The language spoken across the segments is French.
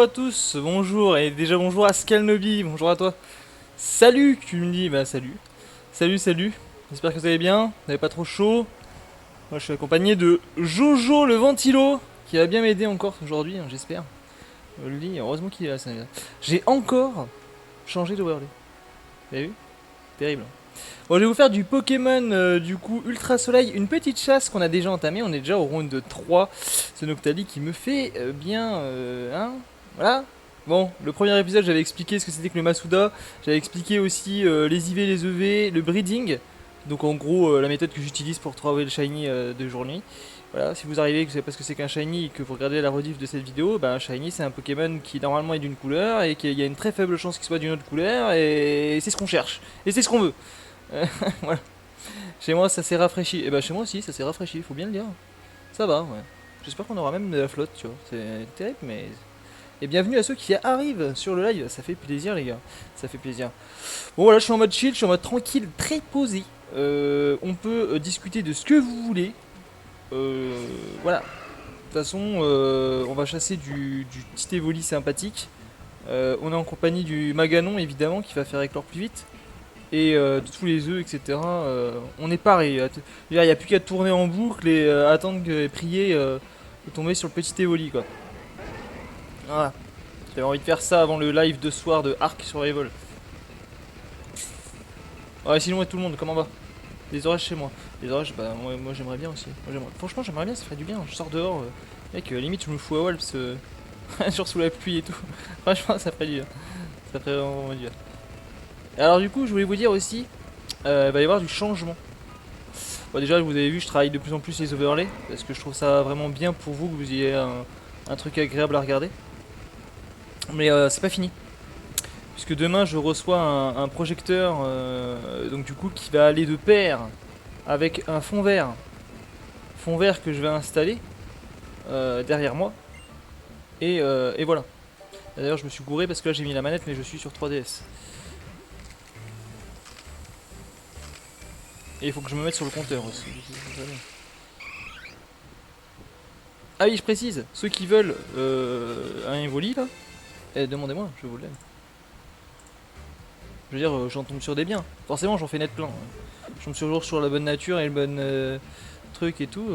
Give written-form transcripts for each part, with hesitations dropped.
Bonjour à tous, bonjour, et déjà bonjour à Skalnobi, bonjour à toi. Salut, tu me dis, bah salut. Salut, j'espère que vous allez bien, vous n'avez pas trop chaud. Moi je suis accompagné de Jojo le ventilo, qui va bien m'aider encore aujourd'hui, hein, j'espère. Je le dis, heureusement qu'il est là, ça. J'ai encore changé d'overlay. Vous avez vu? Terrible. Bon, je vais vous faire du Pokémon, du coup, Ultra Soleil, une petite chasse qu'on a déjà entamée, on est déjà au round 3. Ce Noctali qui me fait bien... hein, voilà. Bon, le premier épisode, j'avais expliqué ce que c'était que le Masuda, j'avais expliqué aussi les IV, les EV, le breeding, donc en gros la méthode que j'utilise pour trouver le shiny de jour-nuit. Voilà, si vous arrivez et que vous savez pas ce que c'est qu'un shiny et que vous regardez la rediff de cette vidéo, ben un shiny c'est un Pokémon qui normalement est d'une couleur et qu'il y a une très faible chance qu'il soit d'une autre couleur et c'est ce qu'on cherche et c'est ce qu'on veut. Voilà. Chez moi ça s'est rafraîchi. Et bah chez moi aussi ça s'est rafraîchi, faut bien le dire. Ça va, ouais. J'espère qu'on aura même de la flotte, tu vois. C'est terrible, mais. Et bienvenue à ceux qui arrivent sur le live, ça fait plaisir les gars, ça fait plaisir. Bon voilà, je suis en mode chill, je suis en mode tranquille, très posé. On peut discuter de ce que vous voulez. Voilà. De toute façon, on va chasser du petit évoli sympathique. On est en compagnie du Maganon évidemment qui va faire éclore plus vite et de tous les œufs, etc. On est pareil. Il n'y a plus qu'à tourner en boucle et attendre et prier de tomber sur le petit Evoli, quoi. Voilà. J'avais envie de faire ça avant le live de soir de Ark Survival. Ouais, sinon, tout le monde, comment va? Les orages chez moi. Les orages, bah, moi j'aimerais bien aussi. Franchement, j'aimerais bien, ça ferait du bien. Je sors dehors, mec, limite, je me fous à Walps, genre sous la pluie et tout. Franchement, ça ferait du bien. Ça ferait vraiment du bien. Alors, du coup, je voulais vous dire aussi, il va y avoir du changement. Bon, déjà, vous avez vu, je travaille de plus en plus les overlays parce que je trouve ça vraiment bien pour vous que vous ayez un truc agréable à regarder. Mais c'est pas fini. Puisque demain, je reçois un projecteur donc du coup qui va aller de pair avec un fond vert. Fond vert que je vais installer derrière moi. Et voilà. D'ailleurs, je me suis gouré parce que là, j'ai mis la manette, mais je suis sur 3DS. Et il faut que je me mette sur le compteur aussi. Ah oui, je précise, ceux qui veulent un Evoli là, demandez-moi, je vous l'aime. Je veux dire, j'en tombe sur des biens. Forcément, j'en fais net plein. Je tombe toujours sur la bonne nature et le bon truc et tout.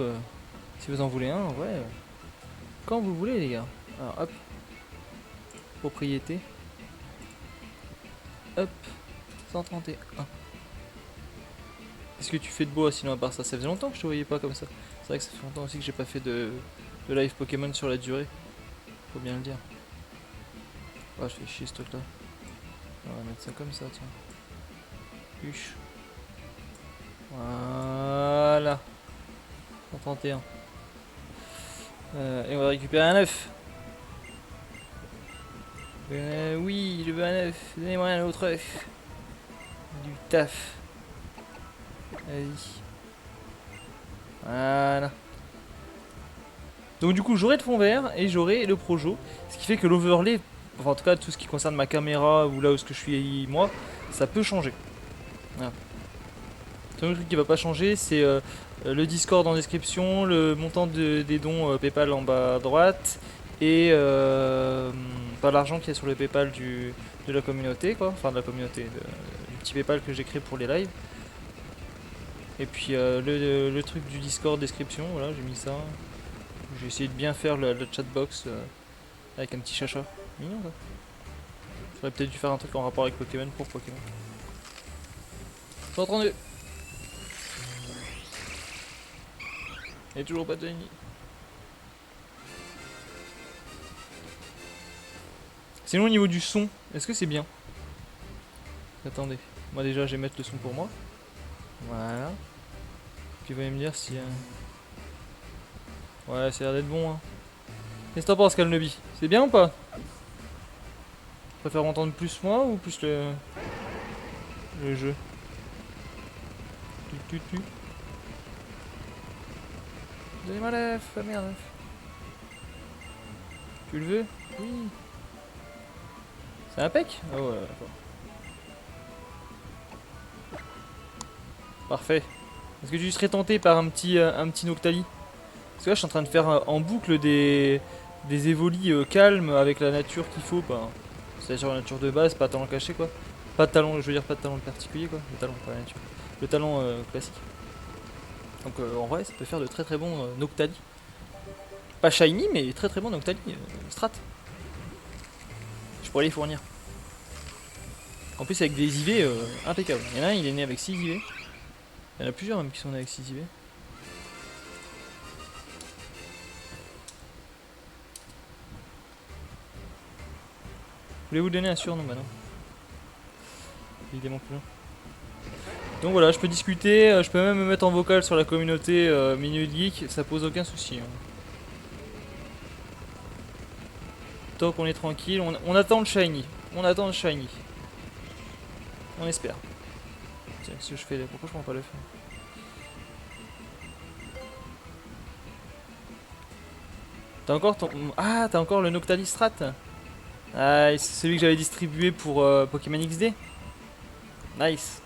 Si vous en voulez un, ouais. Quand vous voulez, les gars. Alors, hop. Propriété. Hop. 131. Qu'est-ce que tu fais de beau sinon à part ça? Ça faisait longtemps que je te voyais pas comme ça. C'est vrai que ça fait longtemps aussi que j'ai pas fait de live Pokémon sur la durée. Faut bien le dire. Ah, je fais chier ce truc là. On va mettre ça comme ça, tiens. Huche. Voilà. 131. Et on va récupérer un œuf. Oui, je veux un œuf. Donnez-moi un autre œuf. Du taf. Vas-y. Voilà. Donc du coup j'aurai le fond vert et j'aurai le Projo. Ce qui fait que l'overlay, enfin en tout cas tout ce qui concerne ma caméra ou là où ce que je suis moi, ça peut changer. Voilà. Le truc qui va pas changer c'est le Discord en description, le montant des dons Paypal en bas à droite et pas l'argent qui est sur le Paypal de la communauté quoi, enfin de la communauté, du petit Paypal que j'ai créé pour les lives. Et puis le truc du Discord description, voilà j'ai mis ça. J'ai essayé de bien faire le chatbox avec un petit chacha. Mignon ça. J'aurais peut-être dû faire un truc en rapport avec Pokémon pour Pokémon. 132. Et toujours pas de Tiny. Sinon au niveau du son, est-ce que c'est bien? Attendez, moi déjà je vais mettre le son pour moi. Voilà. Puis vous allez me dire si... Ouais, ça a l'air d'être bon hein. Qu'est-ce que t'en penses Calnebi? C'est bien ou pas? Tu préfères entendre plus moi ou plus le jeu? Tu. Donnez-moi l'œuf, ah merde. Tu le veux? Oui. C'est un pec? Ah ouais, d'accord. Parfait. Est-ce que tu serais tenté par un petit Noctali? Parce que là je suis en train de faire en boucle des évolis calmes avec la nature qu'il faut, bah, c'est-à-dire la nature de base, pas de talent caché quoi. Pas de talent, je veux dire pas de talent particulier quoi, le talent, pas la nature. Le talent classique. Donc en vrai ça peut faire de très très bons Noctali. Pas shiny mais très très bons Noctali strat. Je pourrais les fournir. En plus avec des IV impeccables. Il y en a un il est né avec 6 IV. Il y en a plusieurs même qui sont nés avec 6 IV. Voulez-vous donner un surnom? Bah non. Évidemment que non. Donc voilà, je peux discuter, je peux même me mettre en vocal sur la communauté Minute Geek, ça pose aucun souci. Hein. Tant qu'on est tranquille, on attend le shiny. On attend le shiny. On espère. Tiens, qu'est-ce que je fais là? Pourquoi je prends pas le feu? T'as encore ton... Ah, t'as encore le Noctali Strat. Ah, c'est celui que j'avais distribué pour Pokémon XD. Nice.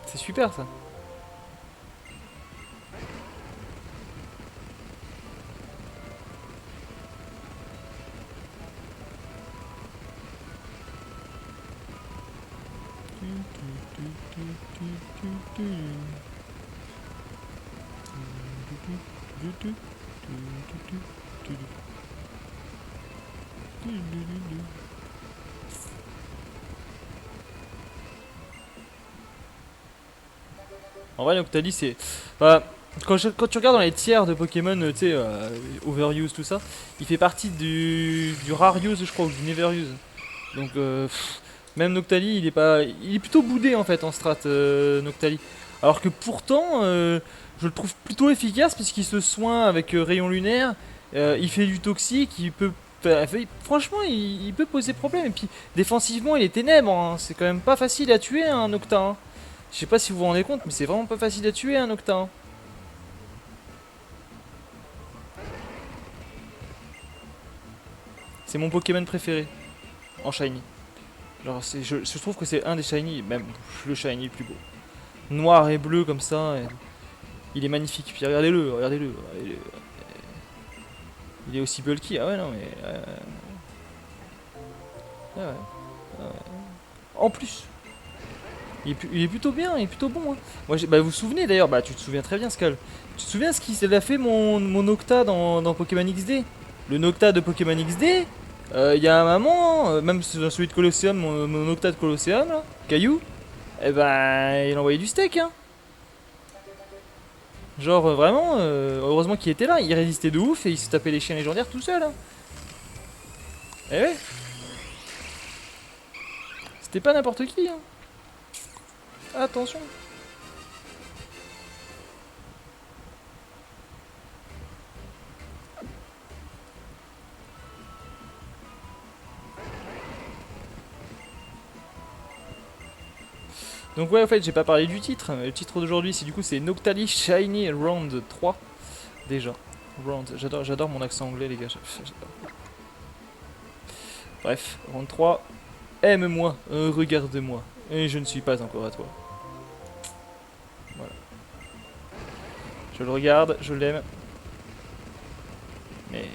C'est super ça. En vrai, Noctali c'est... Bah, quand tu regardes dans les tiers de Pokémon, tu sais, Overuse, tout ça, il fait partie du Rare Use, je crois, ou du Never Use. Donc, même Noctali, il est plutôt boudé en fait en strat, Noctali. Alors que pourtant, je le trouve plutôt efficace puisqu'il se soigne avec rayon lunaire, il fait du toxique, franchement, il peut poser problème. Et puis, défensivement, il est ténèbre, hein. C'est quand même pas facile à tuer un Nocta. Hein. Je sais pas si vous vous rendez compte, mais c'est vraiment pas facile à tuer un Nocta. Hein. C'est mon Pokémon préféré en shiny. Genre, je trouve que c'est un des shiny, même le shiny le plus beau. Noir et bleu comme ça, et il est magnifique. Puis regardez-le, regardez-le. Il est aussi bulky. Ah ouais, non, mais. Ah ouais. Ah ouais. En plus, il est plutôt bien, il est plutôt bon. Hein. Moi, bah, vous vous souvenez d'ailleurs, bah, tu te souviens très bien, Skull. Tu te souviens ce qu'il a fait mon Nocta dans Pokémon XD? Le Nocta de Pokémon XD, il y a un moment, même celui de Colosseum, mon Nocta de Colosseum, là, Caillou, eh ben, il envoyait du steak, hein. Genre vraiment, heureusement qu'il était là, il résistait de ouf et il se tapait les chiens légendaires tout seul. Hein. Eh ouais. C'était pas n'importe qui. Hein. Attention. Donc ouais, en fait, j'ai pas parlé du titre. Le titre d'aujourd'hui, c'est du coup c'est Noctali Shiny Round 3 déjà. Round, j'adore mon accent anglais les gars. Bref, Round 3. Aime-moi, regarde-moi. Et je ne suis pas encore à toi. Voilà. Je le regarde, je l'aime. Mais...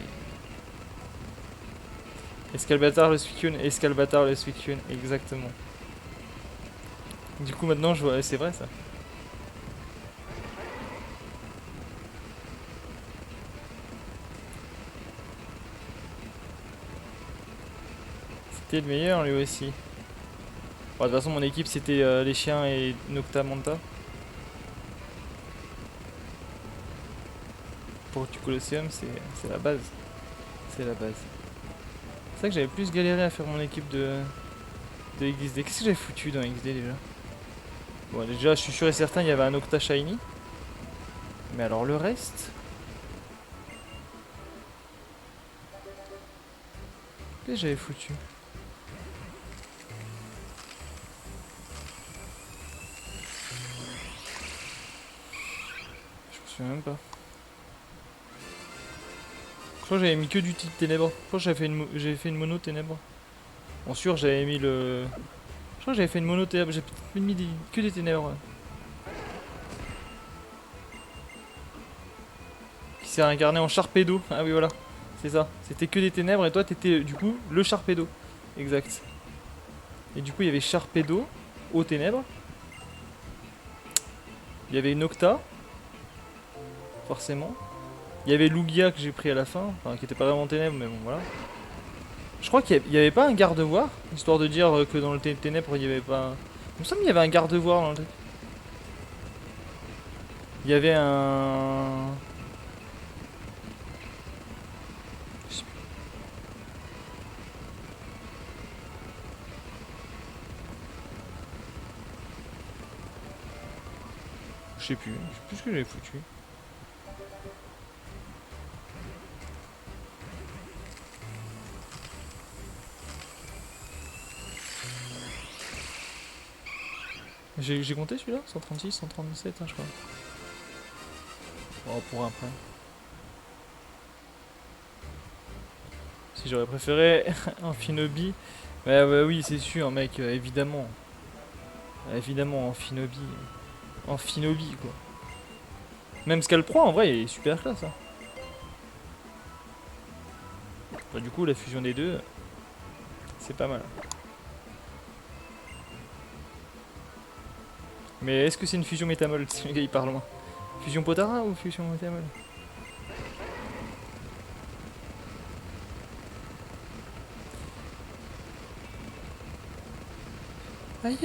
Escalbatar le Suicune, Escalbatar le Suicune, exactement. Du coup maintenant je vois, c'est vrai ça. C'était le meilleur lui aussi. Bon, de toute façon mon équipe c'était les chiens et Nocta Manta. Pour du Colosseum c'est la base. C'est la base. C'est vrai que j'avais plus galéré à faire mon équipe de XD. Qu'est-ce que j'avais foutu dans XD déjà? Bon déjà je suis sûr et certain il y avait un Nocta Shiny. Mais alors le reste... Qu'est-ce que j'avais foutu? Je me souviens même pas. Je crois que j'avais mis que du titre ténèbres. Je crois que j'avais fait une mono ténèbres. Bon sûr j'avais mis le... Je crois que j'avais fait une mono ténèbres. J'ai peut-être mis que des ténèbres. Ouais. s'est incarné en Sharpedo. Ah oui, voilà. C'est ça. C'était que des ténèbres et toi, t'étais du coup le Sharpedo. Exact. Et du coup, il y avait Sharpedo aux ténèbres. Il y avait Nocta. Forcément. Il y avait Lugia que j'ai pris à la fin. Enfin, qui était pas vraiment ténèbres, mais bon, voilà. Je crois qu'il y avait pas un garde-voir. Histoire de dire que dans le ténèbres, il y avait pas. Il me semble qu'il y avait un garde-voir dans le truc. Il y avait un. Je sais plus ce que j'avais foutu. J'ai compté celui-là 136, 137, hein, je crois. Bon, pour après. Si j'aurais préféré un Finobi. Ouais, bah oui, c'est sûr, mec, évidemment. Évidemment, en Finobi. En Finobi, quoi. Même Scalpro, en vrai, il est super classe. Hein. Bah, du coup, la fusion des deux, c'est pas mal. Mais est-ce que c'est une fusion métamol si le gars il part loin? Fusion Potara ou fusion métamol? Aïe!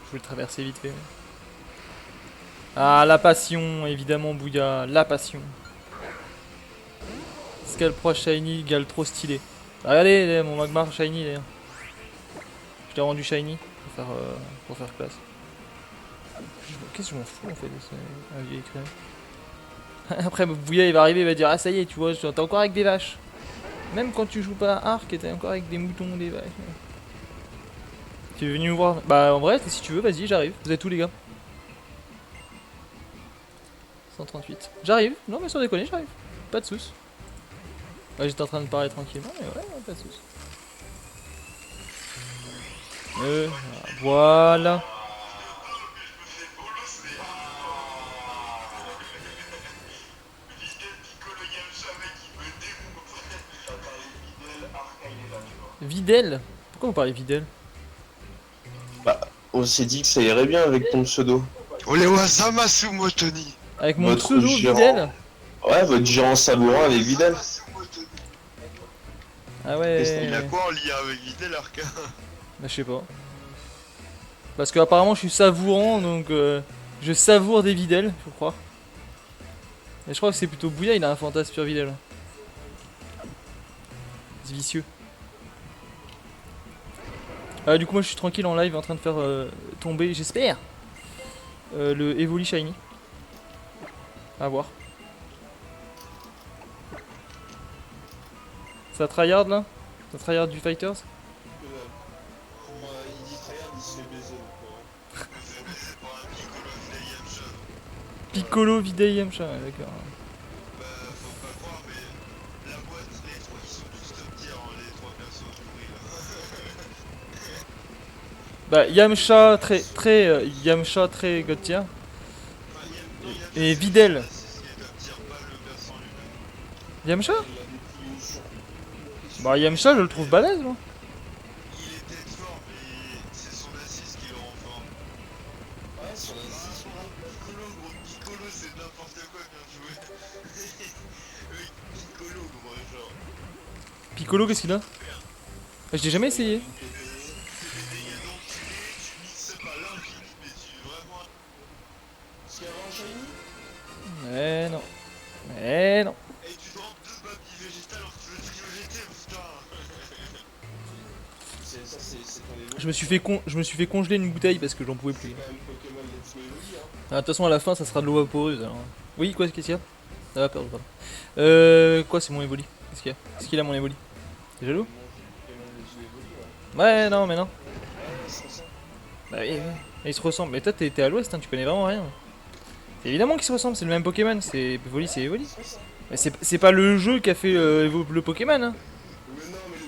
Je vais le traverser vite fait. Ah, la passion, évidemment, Bouya, la passion. Scalpro Shiny, gal trop stylé. Ah, regardez, mon Magmar Shiny d'ailleurs. Je l'ai rendu Shiny pour faire classe. Qu'est-ce que je m'en fous en fait de ce vieil écrit. Après, Bouya il va arriver, il va dire ah, ça y est, tu vois, t'es encore avec des vaches. Même quand tu joues pas à Arc, t'es encore avec des moutons, des vaches. Tu es venu me voir? Bah, en vrai, si tu veux, vas-y, j'arrive. Vous êtes tous les gars? 138. J'arrive. Non, mais sans déconner, j'arrive. Pas de soucis. Ouais, j'étais en train de parler tranquillement, mais ouais, pas de soucis. Voilà. Videl? Pourquoi vous parlez Videl? Bah, on s'est dit que ça irait bien avec ton pseudo. Olewasamasu Motoni. Avec mon Votre pseudo gérant. Videl? Ouais, votre gérant savourant avec Vidal. Ah ouais. Il a quoi en lien avec Videl Arca? Bah, je sais pas. Parce que apparemment je suis savourant, donc je savoure des Videl, faut croire. Et je crois que c'est plutôt Bouya, il a un fantasme sur Videl. C'est vicieux. Du coup moi je suis tranquille en live en train de faire tomber, j'espère, le Evoli Shiny. À voir. Ça tryhard là? Ça tryhard du Fighters? Piccolo, Videl, Yamcha, ouais, d'accord. Bah, faut pas croire, mais la boîte, les trois qui sont tous top tier, hein, les trois persos pourris là. Bah Yamcha Yamcha très god tier. Et Videl. Yamcha? Bah Yamcha je le trouve balèze moi. Il est peut-être fort, mais c'est son assist qui le rend fort. Ouais, son assist. Piccolo, gros, Piccolo c'est n'importe quoi, bien joué. Oui, Piccolo, gros, genre. Piccolo qu'est-ce qu'il a? Je l'ai jamais essayé. Tu fais des dégâts d'enculé, tu mixes pas l'infini, mais tu vraiment. Parce qu'il y avait un shiny? Mais non. Mais non. Et tu drops deux babys végétales alors que tu veux trio GT, putain. Je me suis fait congeler une bouteille parce que j'en pouvais plus. Ah, de toute façon à la fin ça sera de l'eau vaporeuse alors. Oui quoi qu'est-ce qu'il y a? Ah pardon pardon. Quoi c'est mon Evoli? Qu'est-ce qu'il y a? Qu'est-ce qu'il a mon Evoli? T'es jaloux? Ouais non mais non. Bah oui, oui. Ils se ressemblent. Mais toi t'es à l'ouest hein, tu connais vraiment rien. Évidemment qu'ils se ressemblent, c'est le même Pokémon, c'est Evoli, c'est Evoli. Mais c'est pas le jeu qui a fait le Pokémon hein. Mais non, mais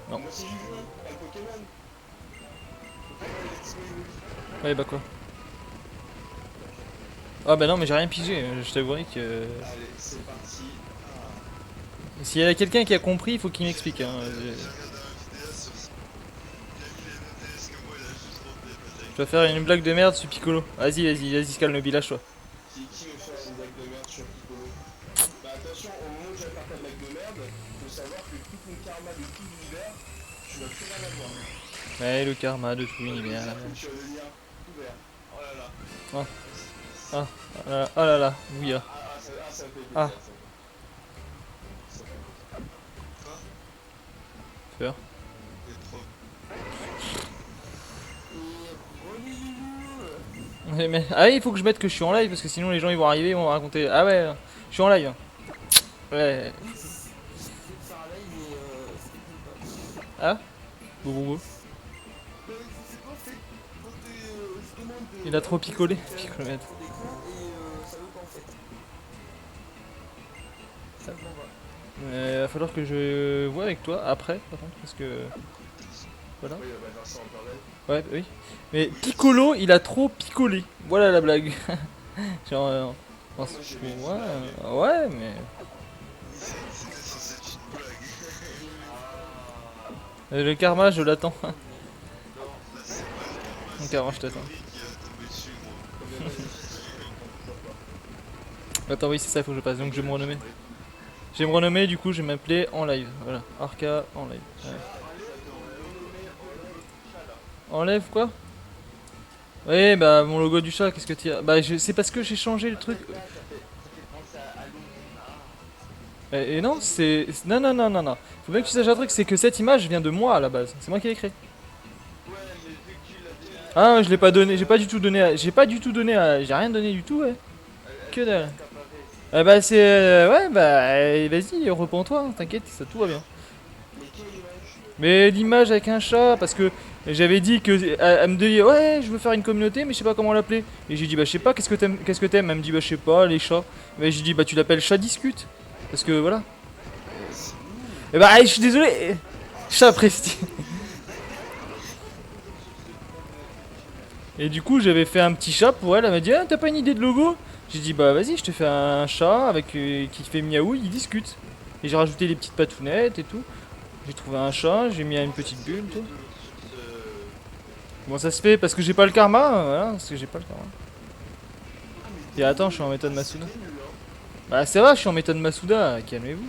Non. Moi c'est du jeu, pas le Pokémon. Pokémon il est disponible. Ouais, bah quoi. Ah bah non, mais j'ai rien pigé, je t'avouerai que... Allez, c'est parti. S'il y a quelqu'un qui a compris, il faut qu'il m'explique. Hein. J'ai regardé un vidéo sur ça. Il a mis les mêmes DS que moi, il a juste rempli la bataille. Je vais faire une blague de merde sur Piccolo. Vas-y, Scalnobi, lâche-toi. Qui veut faire une blague de merde sur Piccolo? Bah attention, au moment où tu vas faire ta blague de merde, faut savoir que tout ton karma de tout l'univers, tu vas plus rien avoir. Ouais, le karma de tout l'univers. Tu vas devenir tout vert. Oh là là. Oh. Ah, oh là là, oui. Ça me fait plaisir. Ah. Ça me fait Peur. Il est trop. Ah oui, il faut que je mette que je suis en live parce que sinon les gens ils vont arriver, ils vont raconter. Ah ouais, je suis en live. Ouais. Ah. Bon. Il a trop picolé. Picolomètre. Va falloir que je vois avec toi après, par contre, parce que. Voilà. Oui, on va faire ça en parallèle. Ouais, oui. Mais Piccolo, il a trop picolé. Voilà la blague. Genre. Ouais, mais. C'était censé être une blague. Le karma, je l'attends. Là, c'est pas le karma, Donc c'est avant, je t'attends. Cory qui va tomber dessus, moi. Attends, oui, c'est ça, il faut que je passe. Donc je vais me renommer. Je vais me renommer, du coup, je vais m'appeler en live. Voilà, Arca en live. Ouais. Enlève quoi? Oui, bah mon logo du chat, qu'est-ce que tu as? Bah, c'est parce que j'ai changé le truc. Et non, c'est. Non. Faut bien que tu saches un truc, c'est que cette image vient de moi à la base. C'est moi qui l'ai créée. Ah, je l'ai pas donné, j'ai pas du tout donné à. J'ai rien donné du tout, ouais. Que dalle. Ah bah c'est... ouais bah vas-y, repens-toi, hein, t'inquiète, ça tout va bien. Mais l'image avec un chat, parce que j'avais dit que... Elle me dit, ouais, je veux faire une communauté, mais je sais pas comment l'appeler. Et j'ai dit, bah je sais pas, qu'est-ce que t'aimes? Elle me dit, bah je sais pas, les chats. Mais j'ai dit, bah tu l'appelles Chat Discute. Parce que voilà. Et bah je suis désolé. Chat Presti. Et du coup j'avais fait un petit chat pour elle, elle m'a dit, ah t'as pas une idée de logo? J'ai dit bah vas-y, je te fais un chat avec qui fait miaou, il discute. Et j'ai rajouté des petites patounettes et tout. J'ai trouvé un chat, j'ai mis une petite bulle tout. Comment ça se fait? Parce que j'ai pas le karma, voilà, parce que j'ai pas le karma. Et attends, je suis en méthode Masuda. Bah ça va, je suis en méthode Masuda, calmez-vous.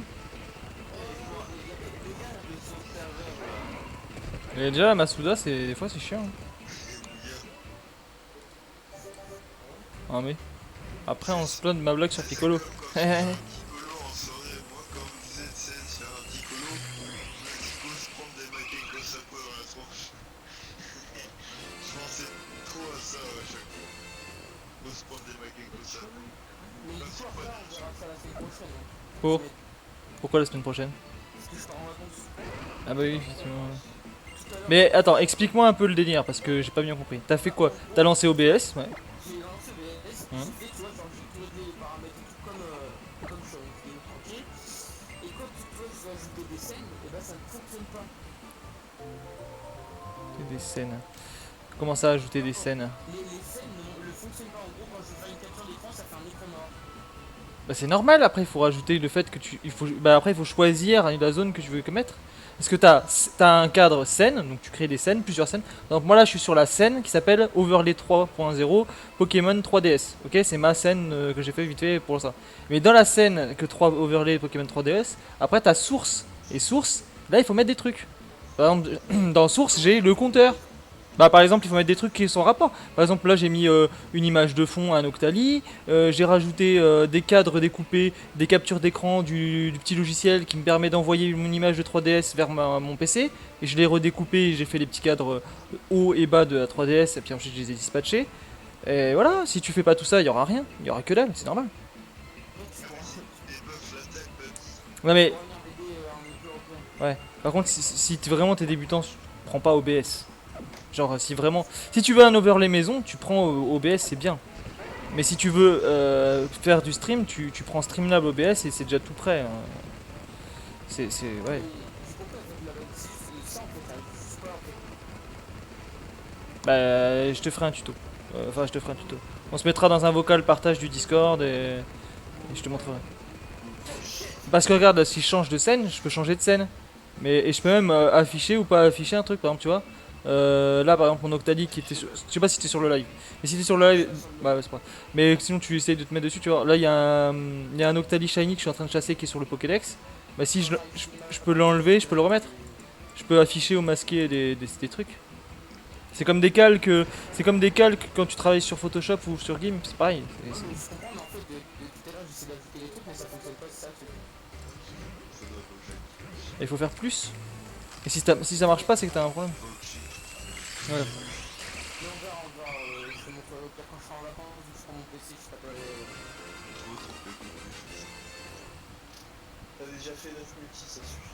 Mais déjà Masuda, c'est des fois c'est chiant. Ah mais après on se plaint de ma blague sur Piccolo. Piccolo en soirée, moi quand on me disait de faire un Piccolo, je me dis se prendre des maquettes comme ça quoi dans la tronche. Je pensais trop à ça à chaque fois. Faut se prendre des maquettes comme ça. Pourquoi la semaine prochaine? Ah bah oui, effectivement. Mais attends, explique-moi un peu le délire parce que j'ai pas bien compris. T'as fait quoi? T'as lancé OBS, ouais. Des scènes. Comment ça, ajouter des scènes? Bah c'est normal, après il faut rajouter le fait que après il faut choisir la zone que tu veux mettre. Parce que t'as un cadre scène, donc tu crées des scènes, plusieurs scènes. Donc moi là je suis sur la scène qui s'appelle Overlay 3.0 Pokémon 3DS. Ok, c'est ma scène que j'ai fait vite fait pour ça. Mais dans la scène que 3 Overlay Pokémon 3DS, après t'as source. Et source, là il faut mettre des trucs. Par exemple, dans source j'ai le compteur. Bah par exemple il faut mettre des trucs qui sont en rapport. Par exemple là j'ai mis une image de fond, un Octali. J'ai rajouté des cadres découpés, des captures d'écran du petit logiciel qui me permet d'envoyer mon image de 3DS vers mon PC. Et je l'ai redécoupé, j'ai fait les petits cadres haut et bas de la 3DS et puis ensuite je les ai dispatchés. Et voilà, si tu fais pas tout ça, il y aura rien, il y aura que dalle, c'est normal. Non mais... Ouais, par contre si vraiment t'es débutant, prends pas OBS. Genre si vraiment... Si tu veux un overlay maison, tu prends OBS, c'est bien. Mais si tu veux faire du stream, tu prends Streamlab OBS et c'est déjà tout prêt. Hein. C'est... Ouais. Bah, je te ferai un tuto. Enfin, je te ferai un tuto. On se mettra dans un vocal partage du Discord et je te montrerai. Parce que regarde, là, si je change de scène, je peux changer de scène. Et je peux même afficher ou pas afficher un truc, par exemple, tu vois. Là, par exemple, mon Octali qui était sur... Je sais pas si t'es sur le live. Mais si t'es sur le live... Bah, ouais, c'est pas grave. Mais sinon, tu essayes de te mettre dessus, tu vois. Là, il y a un Octali Shiny que je suis en train de chasser qui est sur le Pokédex. Bah, si je peux l'enlever, je peux le remettre. Je peux afficher ou masquer des trucs. C'est comme des calques, quand tu travailles sur Photoshop ou sur GIMP, c'est pareil. Je comprends, mais en fait, de tout à l'heure, j'essaie d'ajouter des trucs, mais ça fonctionne pas, c'est ça le truc. Ça doit bouger. Il faut faire plus. Et si ça marche pas, c'est que t'as un problème. Ouais. Mais on verra, je te montrerai au pire quand je serai en vacances, vu que je prends mon PC, je t'appellerai. Trop trompé comme T'as déjà fait 9 multi, ça suffit.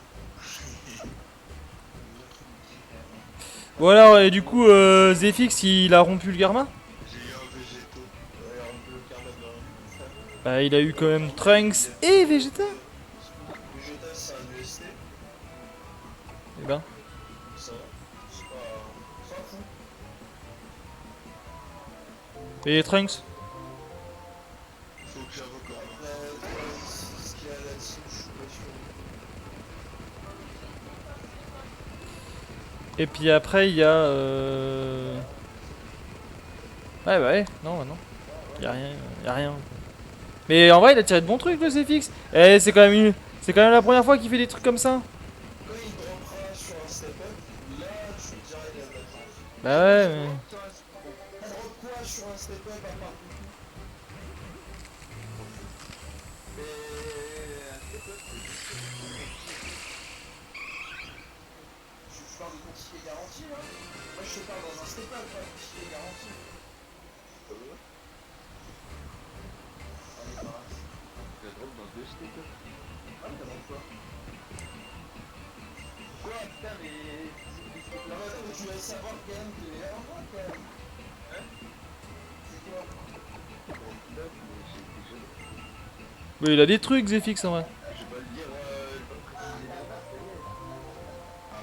Bon alors, et du coup, Zfix, il a rompu le Garma. J'ai eu un végéto. Ouais, un peu le karma de la... Bah, il a eu quand même Trunks et Vegeta. Vegeta, c'est un UST. Et ben, Ça va. C'est pas fou. et Trunks. Faut que j'invoque encore. Ce qu'il y a là-dessus, je suis pas sûr. Et puis après, il y a. Ouais, bah ouais, non, bah non. Y a rien. Mais en vrai, il a tiré de bons trucs, le Zfix. Eh, c'est quand même la première fois qu'il fait des trucs comme ça. Quand il droppera sur un step-up, là, tu me diras il y a de la chance. Bah ouais, mais. Il drop quoi sur un step-up à part Goku? Je parle de ton ticket garanti là. Moi je te parle dans un step-up, pas de ticket garanti. Allez, pareil. La drop dans 2 steaks. Ah, t'as dans quoi? Quoi putain mais... Non mais attends, mais tu vas savoir quand même que les en moi quand même. Hein? C'est quoi? Mais il a des trucs, Zfix en vrai. Je vais pas le dire, Ah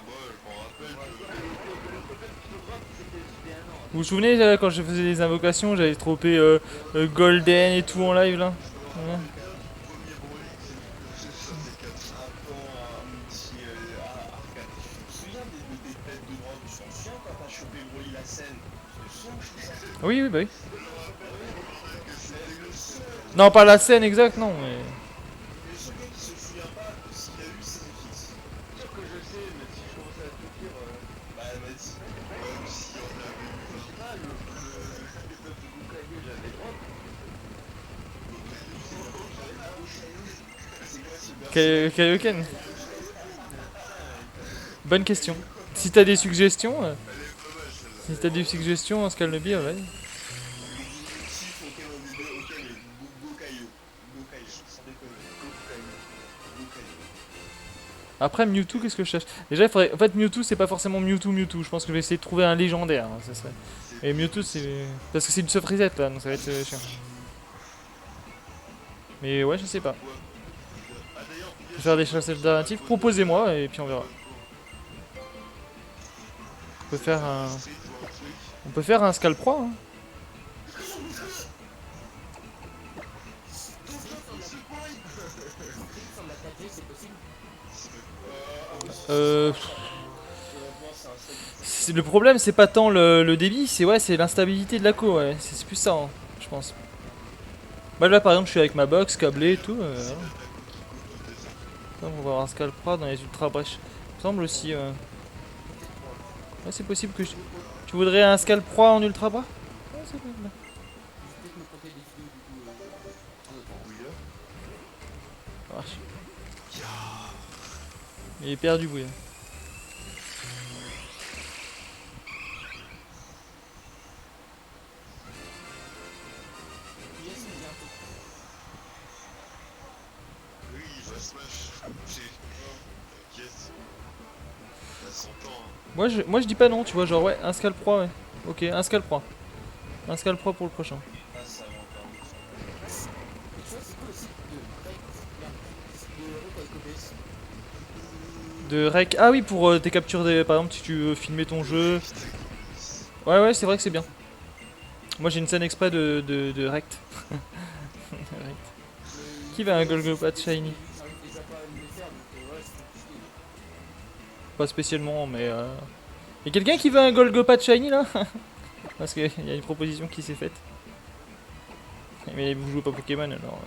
moi je m'en rappelle Vous vous souvenez quand je faisais des invocations, j'avais tropé Golden et tout en live là. Ouais. premier Broly c'est ça c'est 4. Attends, un petit arcade. Tu te souviens des têtes de drop? Tu t'en souviens quand t'as chopé Broly la scène? Tu te souviens que je fais ça? Oui, oui, bah oui. C'est le seul. Non, pas la scène exacte, non, mais. Le seul gars qui se souvient pas de ce qu'il a eu, c'est Zfix. sûr que je sais, mais si je commence à te dire... Bah, vas-y. Même si on avait eu je sais pas, le step-up de Gokage, j'avais drop. C'est quoi ce gars? Kaioken. Bonne question. Si t'as des suggestions, si t'as des suggestions, Scalnobi, ouais. Chief auquel on est deux, ok, mais Gokaio. Gokaio, sans déconner. Gokaio. Après Mewtwo, qu'est-ce que je cherche? Déjà, il faudrait. En fait, Mewtwo, c'est pas forcément Mewtwo. Je pense que je vais essayer de trouver un légendaire. Hein, ça serait. Et Mewtwo, c'est. Parce que c'est une soft reset là, donc ça va être chiant. Mais ouais, je sais pas. Ah d'ailleurs, Je vais faire des chasses alternatives. Proposez-moi et puis on verra. On peut faire un Scalp 3. Hein. Sur la 4G, c'est possible. Le problème, c'est pas tant le débit, c'est l'instabilité de la co. Ouais. C'est plus ça, hein, je pense. Bah là, par exemple, je suis avec ma box câblée et tout. Voilà. On va avoir un Scalp 3 dans les ultra brèches. Il me semble aussi. Ouais, c'est possible que je... Tu voudrais un Scalp 3 en ultra bras? Ouais, c'est possible. Je vais peut-être me compter des vidéos du coup. En attendant. Ça marche. Il est perdu, Bouya. Yes, il vient tout. oui, il va smash. Yes. Il a 100 ans. Hein. Moi je dis pas non, tu vois, genre ouais, un Scalp 3, ouais. Ok, un Scalp 3. Un Scalp 3 pour le prochain. Ah, ça va encore. Et tu vois, c'est cool aussi de Rek avec OBS. De rec. Ah oui, pour tes captures, par exemple, si tu veux filmer ton jeu. Ouais, ouais, c'est vrai que c'est bien. Moi j'ai une scène exprès de Rect. Rect. Qui va un Golgopat Shiny? Il va pas me les faire, donc ouais, c'est compliqué. Pas spécialement, mais Y'a quelqu'un qui veut un Golgopat Shiny là? Parce qu'il y a une proposition qui s'est faite. Mais vous jouez pas Pokémon alors.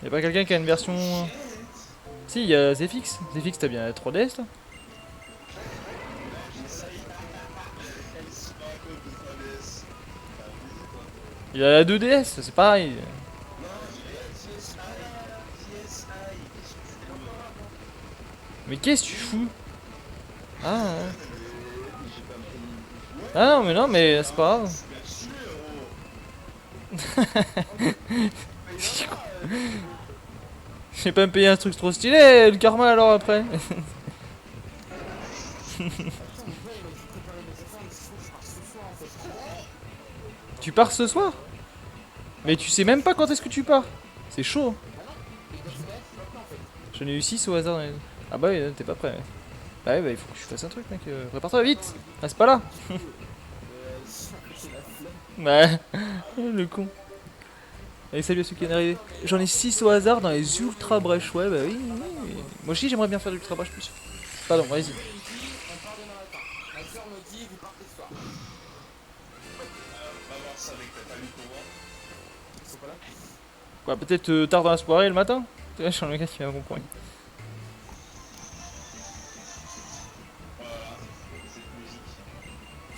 Y'a pas quelqu'un qui a une version. Si, y'a Zephyx. Zephyx, t'as bien la 3DS là? Il a la 2DS, c'est pareil. Mais qu'est-ce que tu fous? Ah, ouais. Ah non, mais c'est pas grave. Je vais pas me payer un truc trop stylé, le karma alors après. Attends, mais ouais, il m'a dit de préparer mes affaires, mais c'est faut que je parte ce soir en fait. Tu pars ce soir? Mais tu sais même pas quand est-ce que tu pars. C'est chaud. Et dans ce cas-là, je suis pas prêt en fait. J'en ai eu 6 au hasard. Ah bah oui, t'es pas prêt. Bah ouais, bah il faut que je fasse un truc mec. Prépare-toi vite. Ah c'est pas là. J'ai la flemme. Ouais, le con. Allez, salut à ceux qui viennent d'arriver. J'en ai 6 au hasard dans les ultra brèches. Ouais, bah oui. Moi aussi, j'aimerais bien faire de l'ultra brèche plus. Pardon, vas-y. On part demain matin. Ma soeur me dit, vous partez ce soir. Va voir ça avec ta famille pour voir. Ils sont pas là? Quoi, peut-être tard dans la soirée le matin? Je suis le gars qui va comprendre. Voilà, cette musique.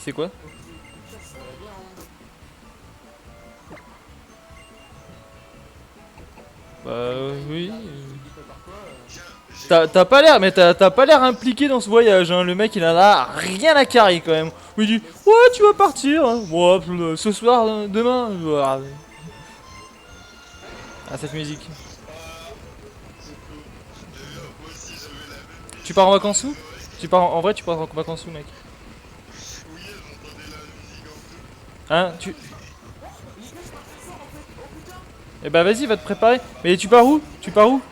C'est quoi? Ça serait bien, hein. Bah oui. Je dis pas par quoi. T'as pas l'air, mais t'as pas l'air impliqué dans ce voyage, hein. Le mec il en a rien à carrer quand même. Oui, il dit ouais, tu vas partir. Hein. Bon, ce soir, demain. Voilà. Ah, cette musique. Moi aussi j'avais la même. Tu pars en vacances où? Tu pars en vrai, tu pars en vacances où, mec? Oui, j'entendais la musique en tout. Hein, tu. Eh bah vas-y, va te préparer. Mais tu pars où? Tu pars où?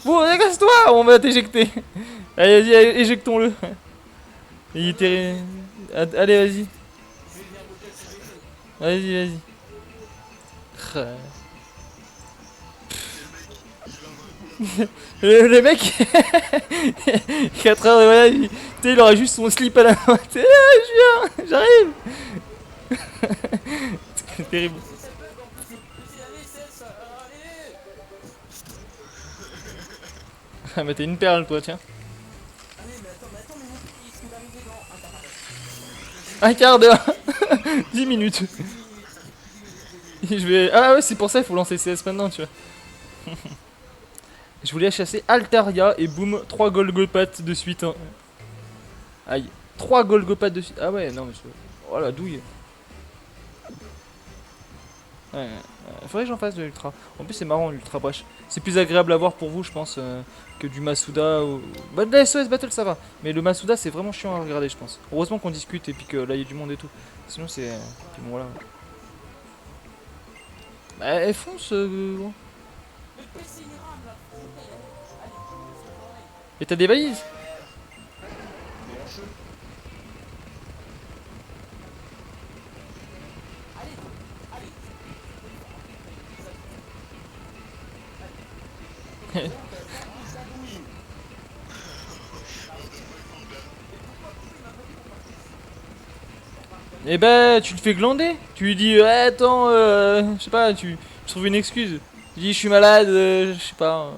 Bon, casse-toi, on va t'éjecter. Allez, vas-y, éjectons-le. Il était. Allez, vas-y. Vas-y, vas-y. Le mec 4 heures de voyage, il aura juste son slip à la main. Je viens, j'arrive. C'est terrible. Ah mais t'es une perle toi, tiens. Un quart d'heure. 10 minutes. Je vais... Ah ouais, c'est pour ça il faut lancer CS maintenant, tu vois. Je voulais chasser Altaria et boum, 3 Golgopat de suite. Hein. Aïe, 3 Golgopat de suite. Ah ouais, non mais... Oh la douille. Ouais, faudrait que j'en fasse de l'ultra. En plus c'est marrant l'ultra brèche. C'est plus agréable à voir pour vous je pense que du Masuda ou... Bah de la SOS Battle ça va. Mais le Masuda c'est vraiment chiant à regarder je pense. Heureusement qu'on discute et puis que là il y a du monde et tout. Sinon c'est... Puis bon voilà. Bah elle fonce gros. Et t'as des valises? Eh ben, tu te fais glander. Tu lui dis, attends, je sais pas, tu trouves une excuse. Tu dis, je suis malade, je sais pas.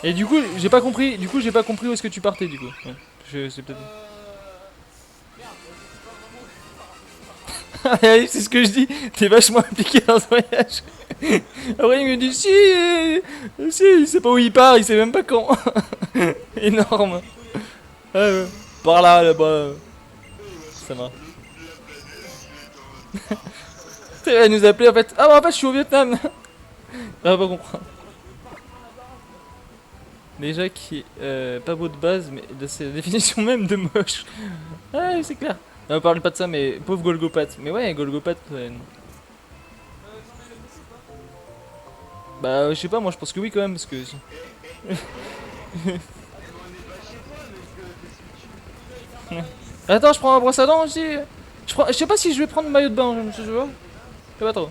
Et du coup, j'ai pas compris. Du coup, j'ai pas compris où est-ce que tu partais, du coup. Ouais, c'est peut-être. C'est ce que je dis. T'es vachement impliqué dans ce voyage. Après, il me dit si, il sait pas où il part, il sait même pas quand. Énorme. Par là, là-bas. Ça va. Tu vas nous appeler en fait. Ah, bah en fait, je suis au Vietnam. On va pas comprendre. Déjà qui est pas beau de base, mais c'est la définition même de moche. Ah, c'est clair. Non, parle pas de ça, mais pauvre Golgopat. Mais ouais, Golgopat. Bah, je sais pas, moi je pense que oui quand même, parce que. Attends, je prends ma brosse à dents aussi. Je sais pas si je vais prendre le maillot de bain, je vois. Je sais pas trop.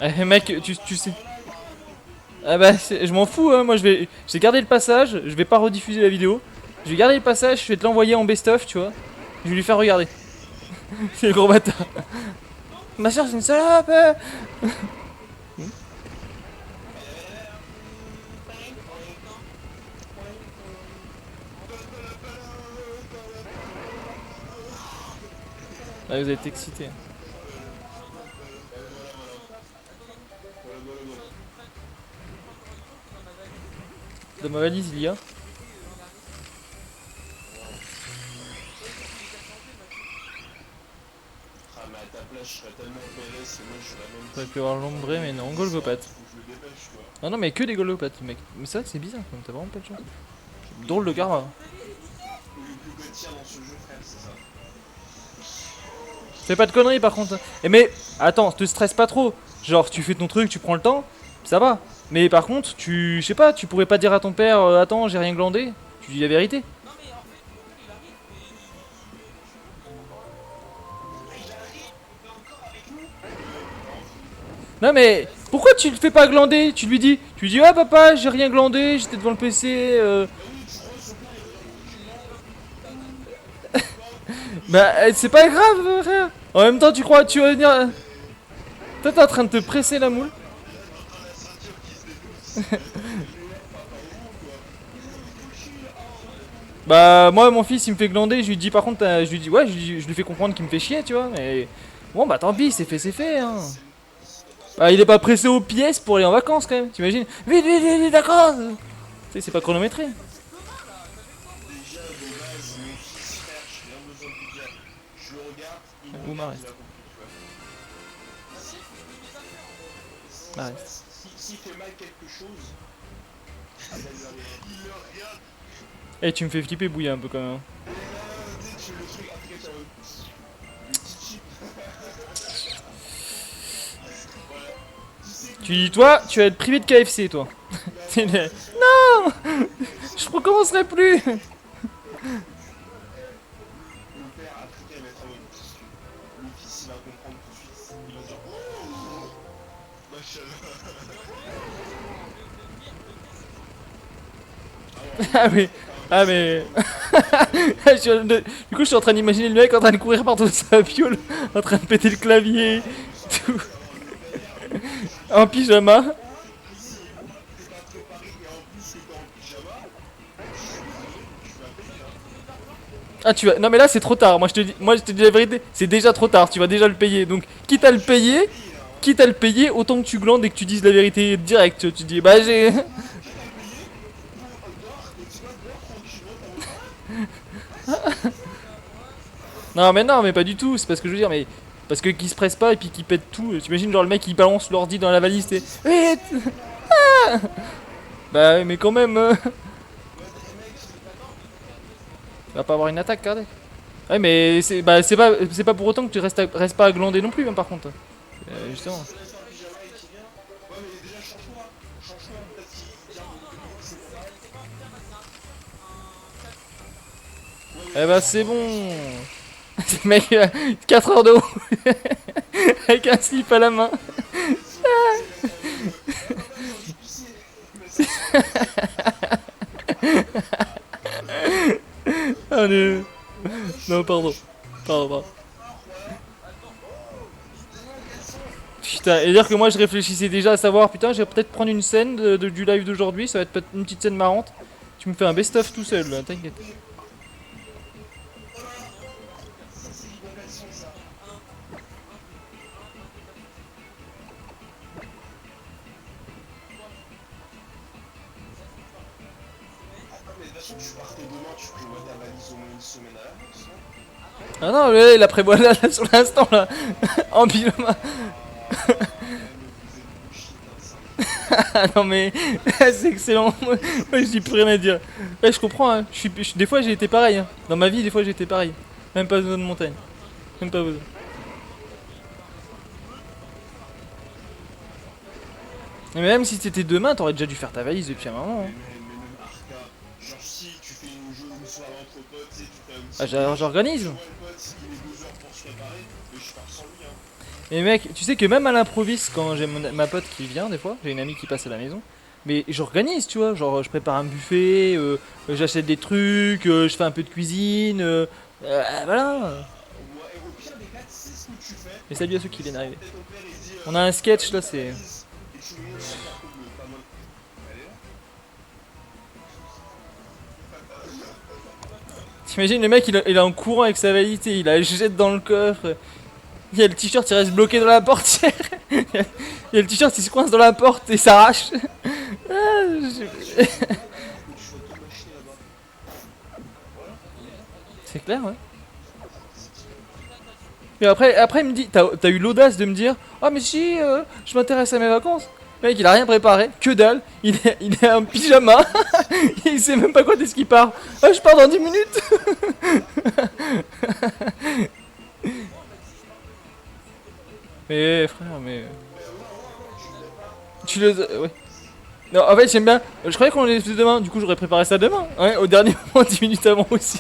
Eh mec, tu sais. Ah bah, je m'en fous, hein. Moi j'ai gardé le passage, je vais pas rediffuser la vidéo. Je vais garder le passage, je vais te l'envoyer en best-of, tu vois. Je vais lui faire regarder. C'est le gros bâtard. Ma soeur, c'est une salope. Ah, vous êtes excité. Dans ma valise, il y a. Ah, mais à ta place, je serais tellement PLS et moi je serais même. T'aurais pu avoir l'ombré, mais non, Golgopat. Faut que je le dépêche, tu vois. Ah non, mais que des Golgopat, mec. Mais c'est vrai que c'est bizarre, quand même, t'as vraiment pas de chance. Drôle de karma. Le plus que tire dans ce jeu, frère, c'est ça. Fais pas de conneries par contre. Et mais attends, te stresse pas trop. Genre tu fais ton truc, tu prends le temps, ça va. Mais par contre, je sais pas, tu pourrais pas dire à ton père, attends, j'ai rien glandé. Tu dis la vérité. Non mais pourquoi tu le fais pas glander? Tu lui dis, ouais papa, j'ai rien glandé, j'étais devant le PC. Bah c'est pas grave, frère. En même temps, tu crois, tu vas venir. Toi, t'es en train de te presser la moule. Bah moi mon fils il me fait glander, je lui dis par contre je lui dis ouais je lui fais comprendre qu'il me fait chier tu vois mais bon bah tant pis c'est fait hein. Bah il est pas pressé aux pièces pour aller en vacances quand même, t'imagines? Vite d'accord. Tu sais c'est pas chronométré. Déjà, de base, mon fils, frère, j'ai bien besoin de lui dire. Je le regarde, il Où me m'arrête. regarde, il a compris, tu vois. Arrête. S'il fait mal quelque chose, il le regarde. Eh tu me fais flipper bouillir un peu quand même. Tu fais le truc après sur le petit chip. Tu dis toi tu vas être privé de KFC toi. Non. Je recommencerai plus. Mon père, après, il va être en mode. Le fils, il va comprendre tout de suite. Il va dire oh. Ah oui. Ah mais du coup je suis en train d'imaginer le mec en train de courir partout de sa piole, en train de péter le clavier, tout. En pyjama. Ah tu vas. Non mais là c'est trop tard, moi je te dis la vérité, c'est déjà trop tard, tu vas déjà le payer. Donc quitte à le payer, autant que tu glandes et que tu dises la vérité direct. Tu dis bah j'ai. Non mais pas du tout, c'est pas ce que je veux dire mais. Parce que qu'il se presse pas et puis qu'il pète tout. T'imagines genre le mec il balance l'ordi dans la valise et. Vite. Ah. Bah mais quand même. Il va pas avoir une attaque cardiaque. Ouais mais c'est pas pour autant que tu restes pas à glander non plus hein, par contre. Justement. Eh bah c'est bon. Mec 4 heures de haut. Avec un slip à la main. Allez. Non pardon. Putain, et dire que moi je réfléchissais déjà à savoir, putain, je vais peut-être prendre une scène du live d'aujourd'hui, ça va être peut-être une petite scène marrante. Tu me fais un best-of tout seul, là, t'inquiète. Tu partais demain, tu prévois ta valise au moins une semaine à l'avance, non? Ah non, là, il la prévoit là, sur l'instant, là, en pyjama. Ah non mais c'est excellent. Moi je dis plus rien à dire. Ouais, je comprends. Hein. Des fois j'ai été pareil. Hein. Dans ma vie des fois j'ai été pareil. Même pas besoin de montagne. Même pas besoin. Mais même si c'était demain, t'aurais déjà dû faire ta valise depuis un moment. Hein. Mais même Arca, genre si tu fais une soirée entre potes, tu sais, tu fais un Ah, petit. j'organise. Tu vois le pote, il est 2 heures pour se préparer, mais je pars sans lui, hein. Et mec, tu sais que même à l'improviste, quand j'ai ma pote qui vient des fois, j'ai une amie qui passe à la maison, mais j'organise, tu vois, genre je prépare un buffet, j'achète des trucs, je fais un peu de cuisine, voilà. Ouais, au pire des cas, tu sais ce que tu fais. Et salut à ceux qui viennent d'arriver. Peut-être ton père, il dit, On a un sketch là, c'est... et tu lui montres la carte bleue, pas mal. Elle est là. T'imagines le mec il est en courant avec sa valise, il la jette dans le coffre. Il y a le t-shirt il reste bloqué dans la portière. Il y a le t-shirt il se coince dans la porte et s'arrache. Ah, c'est clair ouais. Mais après il me dit, t'as eu l'audace de me dire, ah mais si, je m'intéresse à mes vacances. Le mec il a rien préparé, que dalle, il est en pyjama, il sait même pas quand est-ce qu'il part. Ah je pars dans 10 minutes. Mais frère, mais... Tu le... Ouais. Non, en fait j'aime bien, je croyais qu'on les faisait demain, du coup j'aurais préparé ça demain. Ouais, au dernier moment, 10 minutes avant aussi.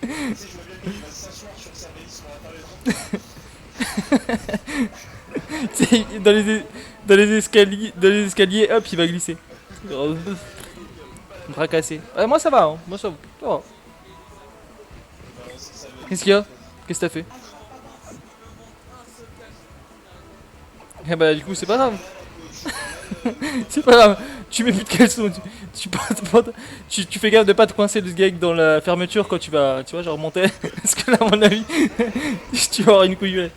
Tu sais, je vois bien qu'il va s'asseoir sur sa valise sur la table. Tu sais, dans les escaliers, hop, il va glisser. Bras cassé. Moi ça va, hein. Moi ça va. Ça va. Qu'est-ce qu'il y a? Qu'est-ce que t'as fait? Eh bah du coup c'est pas grave. C'est pas grave. Tu mets plus de caleçon. Tu fais gaffe de pas te coincer le gag dans la fermeture quand tu vas, tu vois, genre monter. Parce que là à mon avis, tu vas avoir une couillette.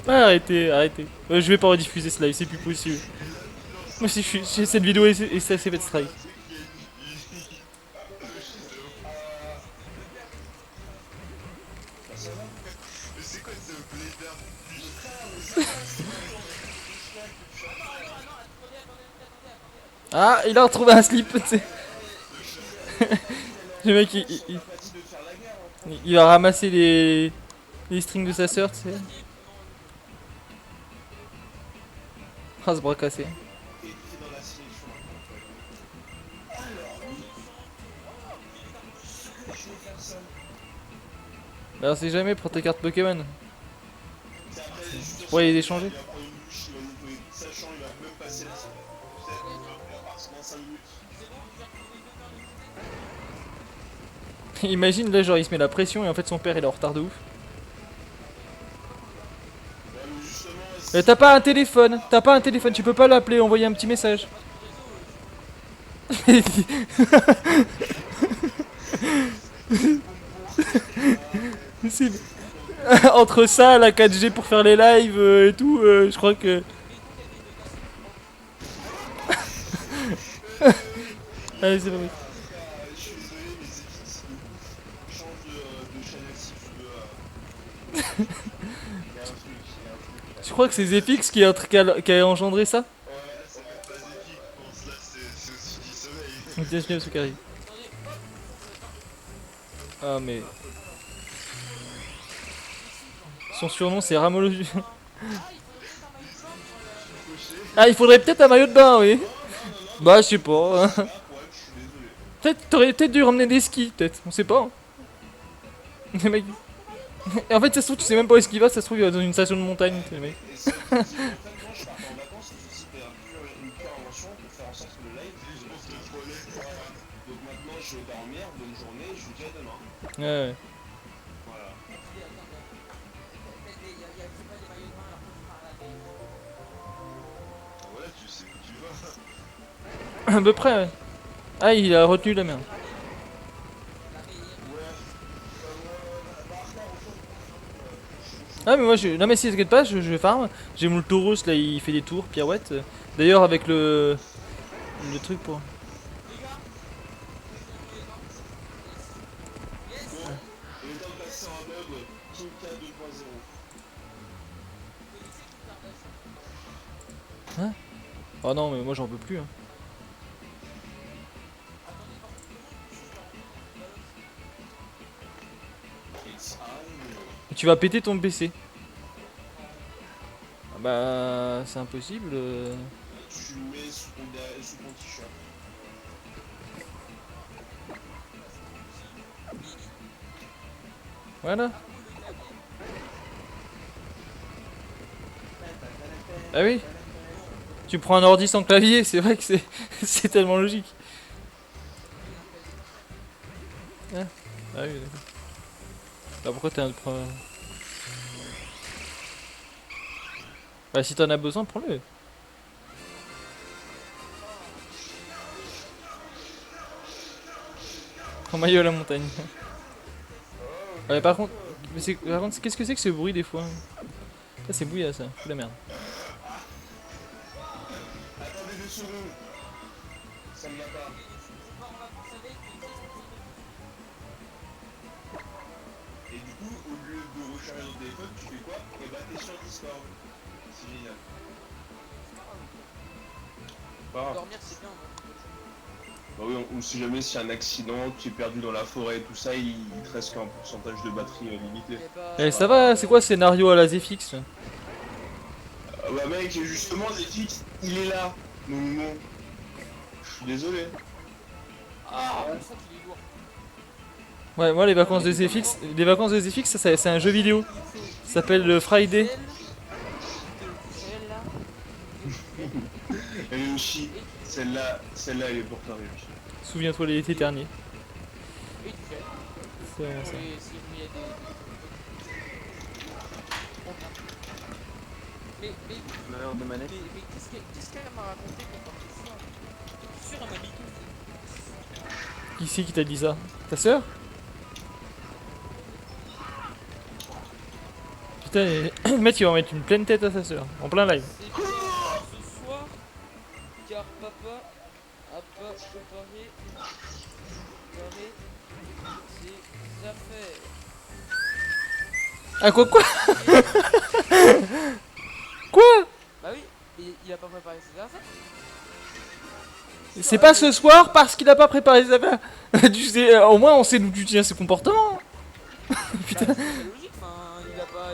Ah, arrêtez, arrêtez. Je vais pas rediffuser ce live, c'est plus possible. Moi si j'ai cette vidéo et ça s'est fait strike. Mais c'est quoi ce blédard? Ah, il a retrouvé un slip, tu sais. Le mec, il va ramasser les strings de sa sœur, tu sais. Ah, ce bras cassé. Bah, on sait jamais, prends tes cartes Pokémon. Tu pourrais les échanger. Il va prendre une douche, il va nettoyer, sachant il va même passer la salle. Dans 5 minutes. Imagine là, genre il se met la pression et en fait son père il est en retard de ouf. Ouais, mais justement, T'as pas un téléphone, tu peux pas l'appeler, envoyer un petit message. C'est- Entre ça, la 4G pour faire les lives et tout, je crois que. Allez, c'est pas vrai. je suis désolé, mais c'est fixe de ouf. Change de channel si tu veux. Il y a un truc, il y a un truc. Tu crois que c'est Zepix qui a engendré ça? Ouais, c'est même pas épique, je pense. Là, c'est au-dessus du soleil. On tient bien ce carré. Ah, mais. Son surnom c'est Ramolo. Ah, il faudrait peut-être un maillot de bain, oui. Bah, je sais pas. T'aurais peut-être dû ramener des skis, peut-être. On sait pas. Hein. Les mecs. Et en fait, ça se trouve, tu sais même pas où est-ce qu'il va. Ça se trouve, il va dans une station de montagne. Les mecs. Et c'est en fait, quand je pars en vacances, c'était une pure invention pour faire en sorte que le live Je pense que le problème, Donc maintenant, je vais dormir, bonne journée, je vous dis à demain. Ouais. Voilà. voilà, tu sais où tu vas. À peu près, ouais. Ah, il a retenu la merde. Ah, mais moi, non, mais si, t'inquiète pas, je farm. J'ai mon Tauros, là, il fait des tours, pirouettes. D'ailleurs, avec le truc pour. Et étant passé en mode Kinka 2.0. Oh non, mais moi j'en peux plus. Hein. It's time. Tu vas péter ton PC. Ah bah, c'est impossible. Tu le mets sous ton t-shirt. Voilà. Ah oui. Tu prends un ordi sans clavier, c'est vrai que c'est c'est tellement logique. Ah, ah oui, d'accord. Bah pourquoi t'as un... Bah si t'en as besoin, prends-le. En maillot à la montagne. Ouais, par contre, qu'est-ce que c'est que ce bruit des fois? Ça c'est bouillat ça, fous la merde. Attendez 2 secondes. Ça me va pas. Et du coup, au lieu de recharger ton téléphone, tu fais quoi? Et bah t'es sur Discord. C'est génial. Bah, Dormir, c'est bien. Hein. bah oui, on sait jamais s'il y a un accident, tu es perdu dans la forêt et tout ça, il te reste qu'un pourcentage de batterie limité. Et bah, Eh ça va, c'est quoi ce scénario à la ZFX là? Bah mec, justement, Netflix, il est là. Donc bon, je suis désolé. Ah, on sent qu'il est lourd. Ouais, moi les vacances de ZFX, ça, c'est un jeu vidéo. Ça s'appelle le Friday. Celle là. Et Yoshi, celle-là, elle est pour toi, Yoshi. Souviens-toi l'été dernier. Et du gel. C'est vraiment ça. Et si il y a des. Mais L'heure de manette. qu'est-ce qu'elle m'a raconté pour partir ça? Je suis sûr, elle m'a dit tout. Qui c'est qui t'a dit ça? Ta sœur? Putain, le mec il va en mettre une pleine tête à sa sœur, en plein live. C'est bien ce soir, car papa a pas préparé ses affaires. Ah quoi? Quoi? Bah oui, il a pas préparé ses affaires. C'est pas ce soir parce qu'il a pas préparé ses affaires. Tu sais, au moins on sait d'où tu tiens ses comportements. Putain, Bah, c'est logique, enfin, il a pas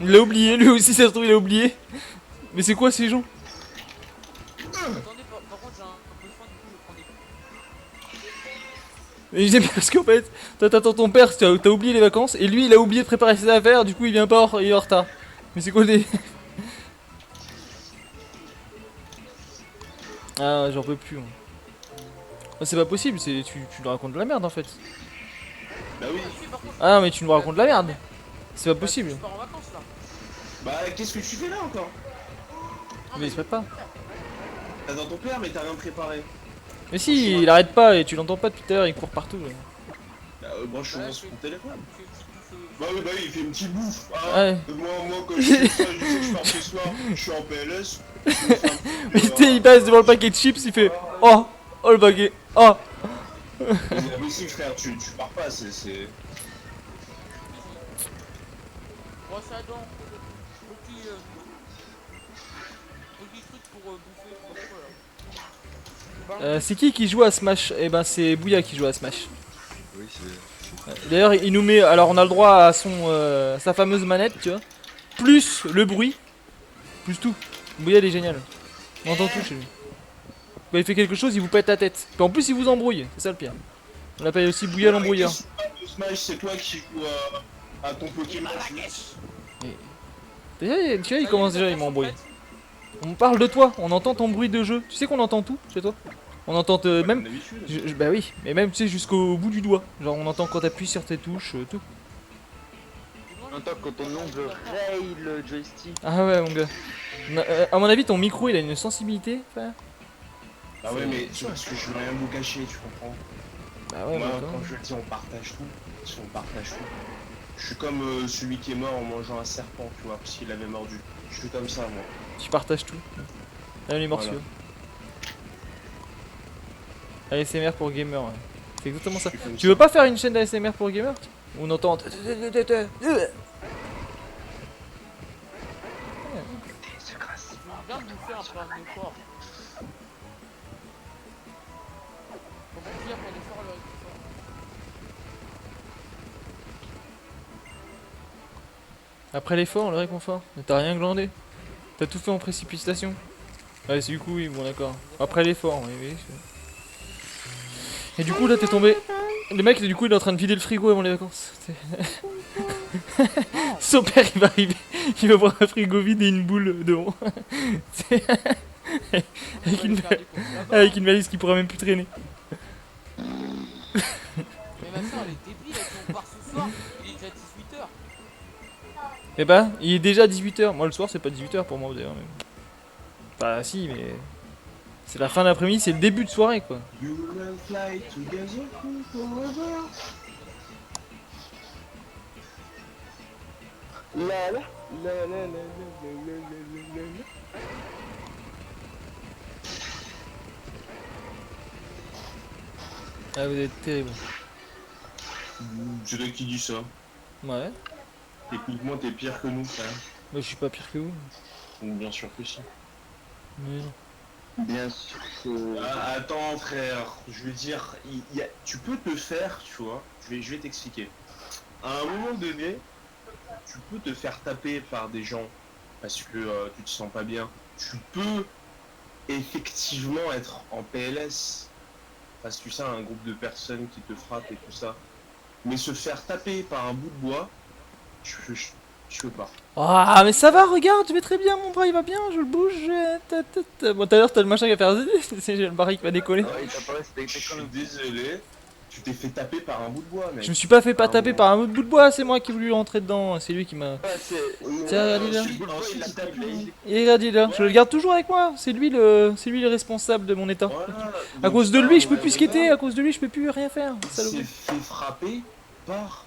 il l'a oublié, lui aussi ça se trouve il a oublié. Mais c'est quoi ces gens? Attendez, par contre, j'ai un peu de faim, du coup, je prends des coups. Mais j'aime bien parce qu'en fait, toi t'attends ton père, t'as oublié les vacances, et lui il a oublié de préparer ses affaires, du coup il vient pas, il est en retard. Mais c'est quoi les... Ah j'en peux plus. Moi. Ah, c'est pas possible, tu nous racontes de la merde en fait. Bah oui. Par contre, Ah mais tu nous racontes de la merde. C'est pas possible. je pars en vacances là. Bah qu'est-ce que tu fais là encore? Mais il se prépare. T'attends ton père, mais t'as rien préparé. Mais si, il arrête pas et tu l'entends pas depuis tout à l'heure, il court partout. Là. Bah branche Ouais, sur ton je téléphone. fais une petite bouffe, Bah oui, il fait une petite bouffe. Ah, Ouais. moi quand je fais ça, je sais que je pars ce soir, je suis en PLS. Mais tu sais, il passe devant le paquet de chips, il fait oh, oh le baguette, oh. Mais aussi frère, tu pars pas, c'est... brosse à dents, petit truc pour bouffer, pour quoi là. C'est qui joue à Smash? Eh ben c'est Bouya qui joue à Smash. Oui, c'est. D'ailleurs il nous met, alors on a le droit à sa fameuse manette, tu vois, plus le bruit, plus tout. Bouya il est génial, on entend tout chez lui. Quand il fait quelque chose il vous pète la tête, puis en plus il vous embrouille, c'est ça le pire. On l'appelle aussi Bouya l'embrouilleur. Smash, c'est toi qui joues à ton Pokémon. Déjà, tu vois il commence déjà, il m'embrouille. On parle de toi, on entend ton bruit de jeu, tu sais qu'on entend tout chez toi? On entend même... Bah oui, mais même tu sais jusqu'au bout du doigt. Genre on entend quand t'appuies sur tes touches, tout. En même temps, quand ton ongle raye le joystick. Ah ouais mon gars. À mon avis ton micro il a une sensibilité, frère. Bah ouais, mais c'est parce que je veux rien vous cacher, tu comprends? Bah ouais, Moi, bah, quand je dis on partage tout, si on partage tout. Je suis comme celui qui est mort en mangeant un serpent, tu vois, parce qu'il avait mordu. Je suis comme ça, moi. tu partages tout. Allez les morceaux. Voilà. ASMR pour gamer, ouais. C'est exactement ça. Je suis comme Tu veux pas faire une chaîne d'ASMR pour gamer? Où on entend... Je viens de bouffer un pain de corps. Comment dire pour l'effort le réconfort? Après l'effort, le réconfort. Mais t'as rien glandé. T'as tout fait en précipitation. Ouais, c'est du coup, oui, bon, d'accord. Après l'effort, oui, oui. Et du coup, là, t'es tombé. Le mec, du coup, il est en train de vider le frigo avant les vacances. Son père, il va arriver. Il va voir un frigo vide et une boule devant. avec, une... avec une valise qui pourra même plus traîner. Mais ma soeur elle est débile, si on part ce soir, il est déjà 18h. Et bah, il est déjà 18h. Moi, le soir, c'est pas 18h pour moi, d'ailleurs. Mais... Bah, si, mais. C'est la fin d'après-midi, c'est le début de soirée, quoi. You will fly together forever. La la la la la la la la la. Ah, vous êtes terrible. C'est toi qui dis ça. Ouais. Techniquement, t'es pire que nous, frère. Moi, je suis pas pire que vous. Bien sûr que si. Mais non. Bien sûr que... Ah, attends, frère, je veux dire, tu peux te faire, tu vois, je vais t'expliquer. À un moment donné, tu peux te faire taper par des gens parce que tu te sens pas bien. Tu peux effectivement être en PLS parce que tu sais, un groupe de personnes qui te frappent et tout ça. Mais se faire taper par un bout de bois, je peux pas. Ah, mais ça va, regarde, tu vas très bien, mon bras il va bien, je le bouge. Bon, tout à l'heure, t'as le machin qui va faire. C'est le baril qui va décoller. Ouais, il t'a parlé, c'était Je suis comme... désolé, tu t'es fait taper par un bout de bois, mec. Je me suis pas fait pas taper par un autre bout de bois, c'est moi qui ai voulu rentrer dedans, c'est lui qui m'a. Ouais, c'est... Tiens, regardez là. Ensuite, il t'a pris. Et regardez là, je le garde toujours avec moi, c'est lui le responsable de mon état. Voilà. À cause de lui, je peux plus skater, à cause de lui, je peux plus rien faire. Il Salaud. s'est fait frapper par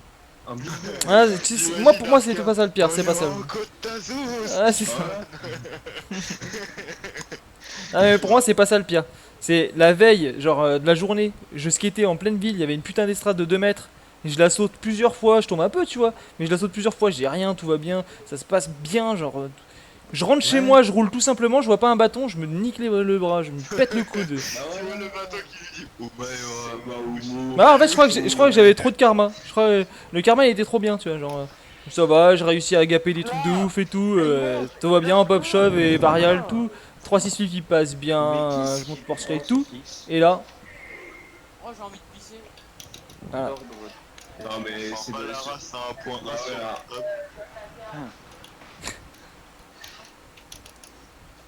un bout de bois. Ah, moi, pour moi, c'est pas ça le pire, c'est pas ça. Ah, c'est ça. Voilà. Ah, mais pour moi, c'est pas ça le pire. C'est la veille, genre de la journée, je skatais en pleine ville, il y avait une putain d'estrade de 2 mètres. Et je la saute plusieurs fois, je tombe un peu, tu vois. Mais je la saute plusieurs fois, j'ai rien, tout va bien, ça se passe bien, genre. Je rentre chez moi, je roule tout simplement, je vois pas un bâton, je me nique le bras, je me pète le coude. Bah Tu vois le bateau qui lui dit oh bah Bah en fait, je crois que j'avais trop de karma. Je crois le karma il était trop bien, tu vois, genre. Ça va, j'ai réussi à gaper des trucs de ouf et tout. Tout va bien, pop shove et varial, tout. 3-6 qui passe bien, je monte pour et tout. Et là, Oh, j'ai envie de pisser. voilà. Non mais c'est c'est pas de la race à un point Ah, voilà.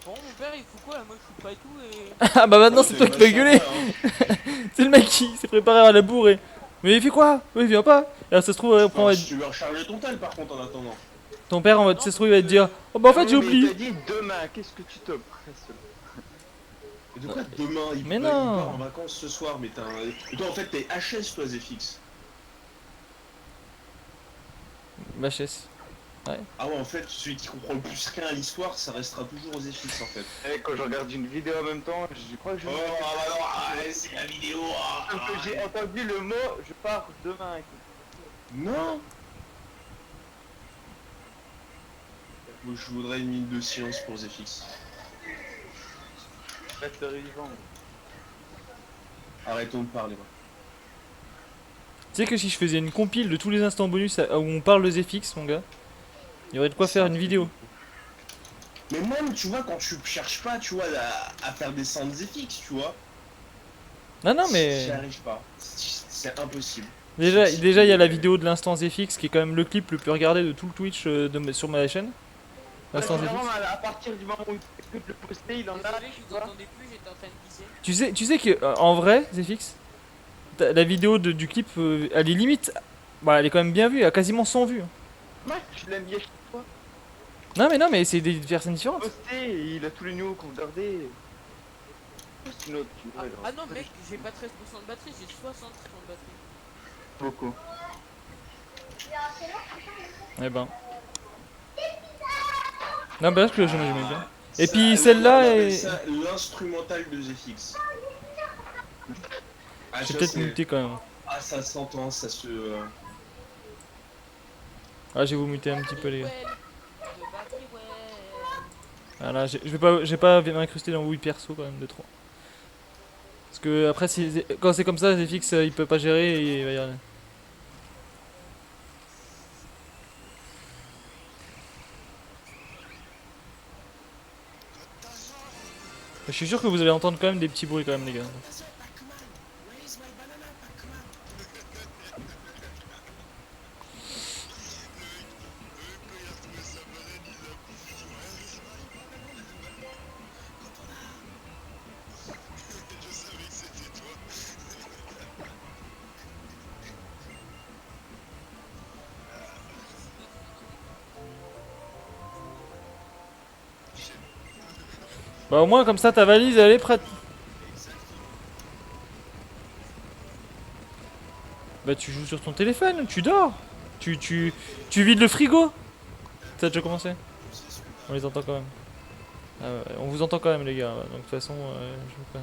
Bon, mon père il fout quoi là? Moi je fous pas et tout et. Ah bah maintenant c'est toi qui vas gueuler. C'est le mec qui s'est préparé à la bourre. Mais il fait quoi? Oui, il vient pas. Et là, ça se trouve, après, on va Si tu veux recharger ton tel par contre en attendant. ton père, on va, ça se trouve, il va te dire oh bah en fait j'ai Il oublié. t'a dit demain, qu'est-ce que tu te presses? Et de quoi demain Mais il non. part en vacances ce soir, mais t'as un... Et toi en fait t'es HS toi Zfix. Bah chaise. Ah ouais en fait celui qui comprend le plus rien à l'histoire ça restera toujours aux Zfix en fait. Eh, quand je regarde une vidéo en même temps, je crois que je... Oh ah bah non, c'est la vidéo ah, Parce que j'ai entendu le mot, je pars demain. Non. Moi je voudrais une minute de silence pour Zfix. Reste vivant. Arrêtons de parler. Tu sais que si je faisais une compile de tous les instants bonus où on parle de Zfix, mon gars, il y aurait de quoi faire une vidéo. Mais même tu vois quand tu cherches pas tu vois à faire des sounds Zfix tu vois. Non, non, mais J'y arrive pas. C'est impossible. déjà il y a la vidéo de l'instant Zfix qui est quand même le clip le plus regardé de tout le Twitch sur ma chaîne. L'instant Zfix. À partir du moment où il peut le poster, il en a. Désolé, je vous entendais plus, j'étais en train de pisser. Tu sais que en vrai, Zfix, la vidéo du clip, elle est limite, bah elle est quand même bien vue, elle a quasiment 100 vues. Ouais, je l'aime bien chaque fois. Non mais c'est des personnes différentes. Posté, et il a tous les numéros qu'on regardait. C'est une autre, tu vois. Ah non, mec, j'ai pas 13% de batterie, j'ai 60% de batterie. Beaucoup. Eh ben. Non bah que j'aimais bien. Et puis celle-là on appelle est... ça l'instrumental de Zfix. Ah, J'ai ça, peut-être c'est- muté quand même. Ah ça s'entend, ça se... Ah j'ai vous muté un petit peu les gars. De batterie, ouais. Voilà, j'ai pas m'incruster dans oui perso quand même de trop. Parce que après, quand c'est comme ça, Zfix il peut pas gérer et il va y aller. Je suis sûr que vous allez entendre quand même des petits bruits quand même les gars. Je savais que c'était toi. Bah au moins comme ça ta valise elle est prête. Bah tu joues sur ton téléphone, tu dors. Tu vides le frigo. Ça a déjà commencé. On les entend quand même. Ah ouais, on vous entend quand même les gars. Donc de toute façon, je veux pas.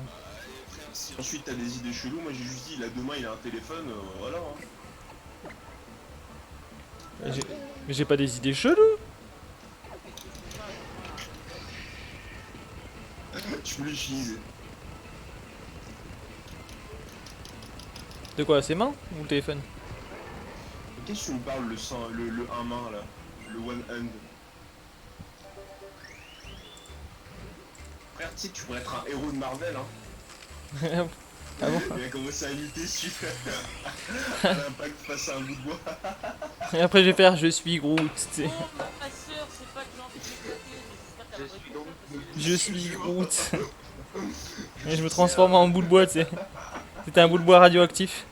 Si ensuite t'as des idées cheloues, moi j'ai juste dit, là demain il a un téléphone, voilà. Hein. Mais j'ai pas des idées cheloues. Tu peux les chiner. De quoi, ses mains ou le téléphone? Qu'est-ce que tu me parles, le un main là? Le one hand? Frère, tu sais que tu pourrais être un héros de Marvel, hein? Ah bon? Il a commencé à lutter sur à l'impact face à un bout de bois. Et après je vais faire je suis Groot, tu sais. Oh, ma soeur, c'est pas que j'ai envie de l'écouter, mais j'espère qu'elle Je va suis pas donc- écouter parce que- Je suis Groot. Et je me transforme en bout de bois, tu sais. C'était un bout de bois radioactif.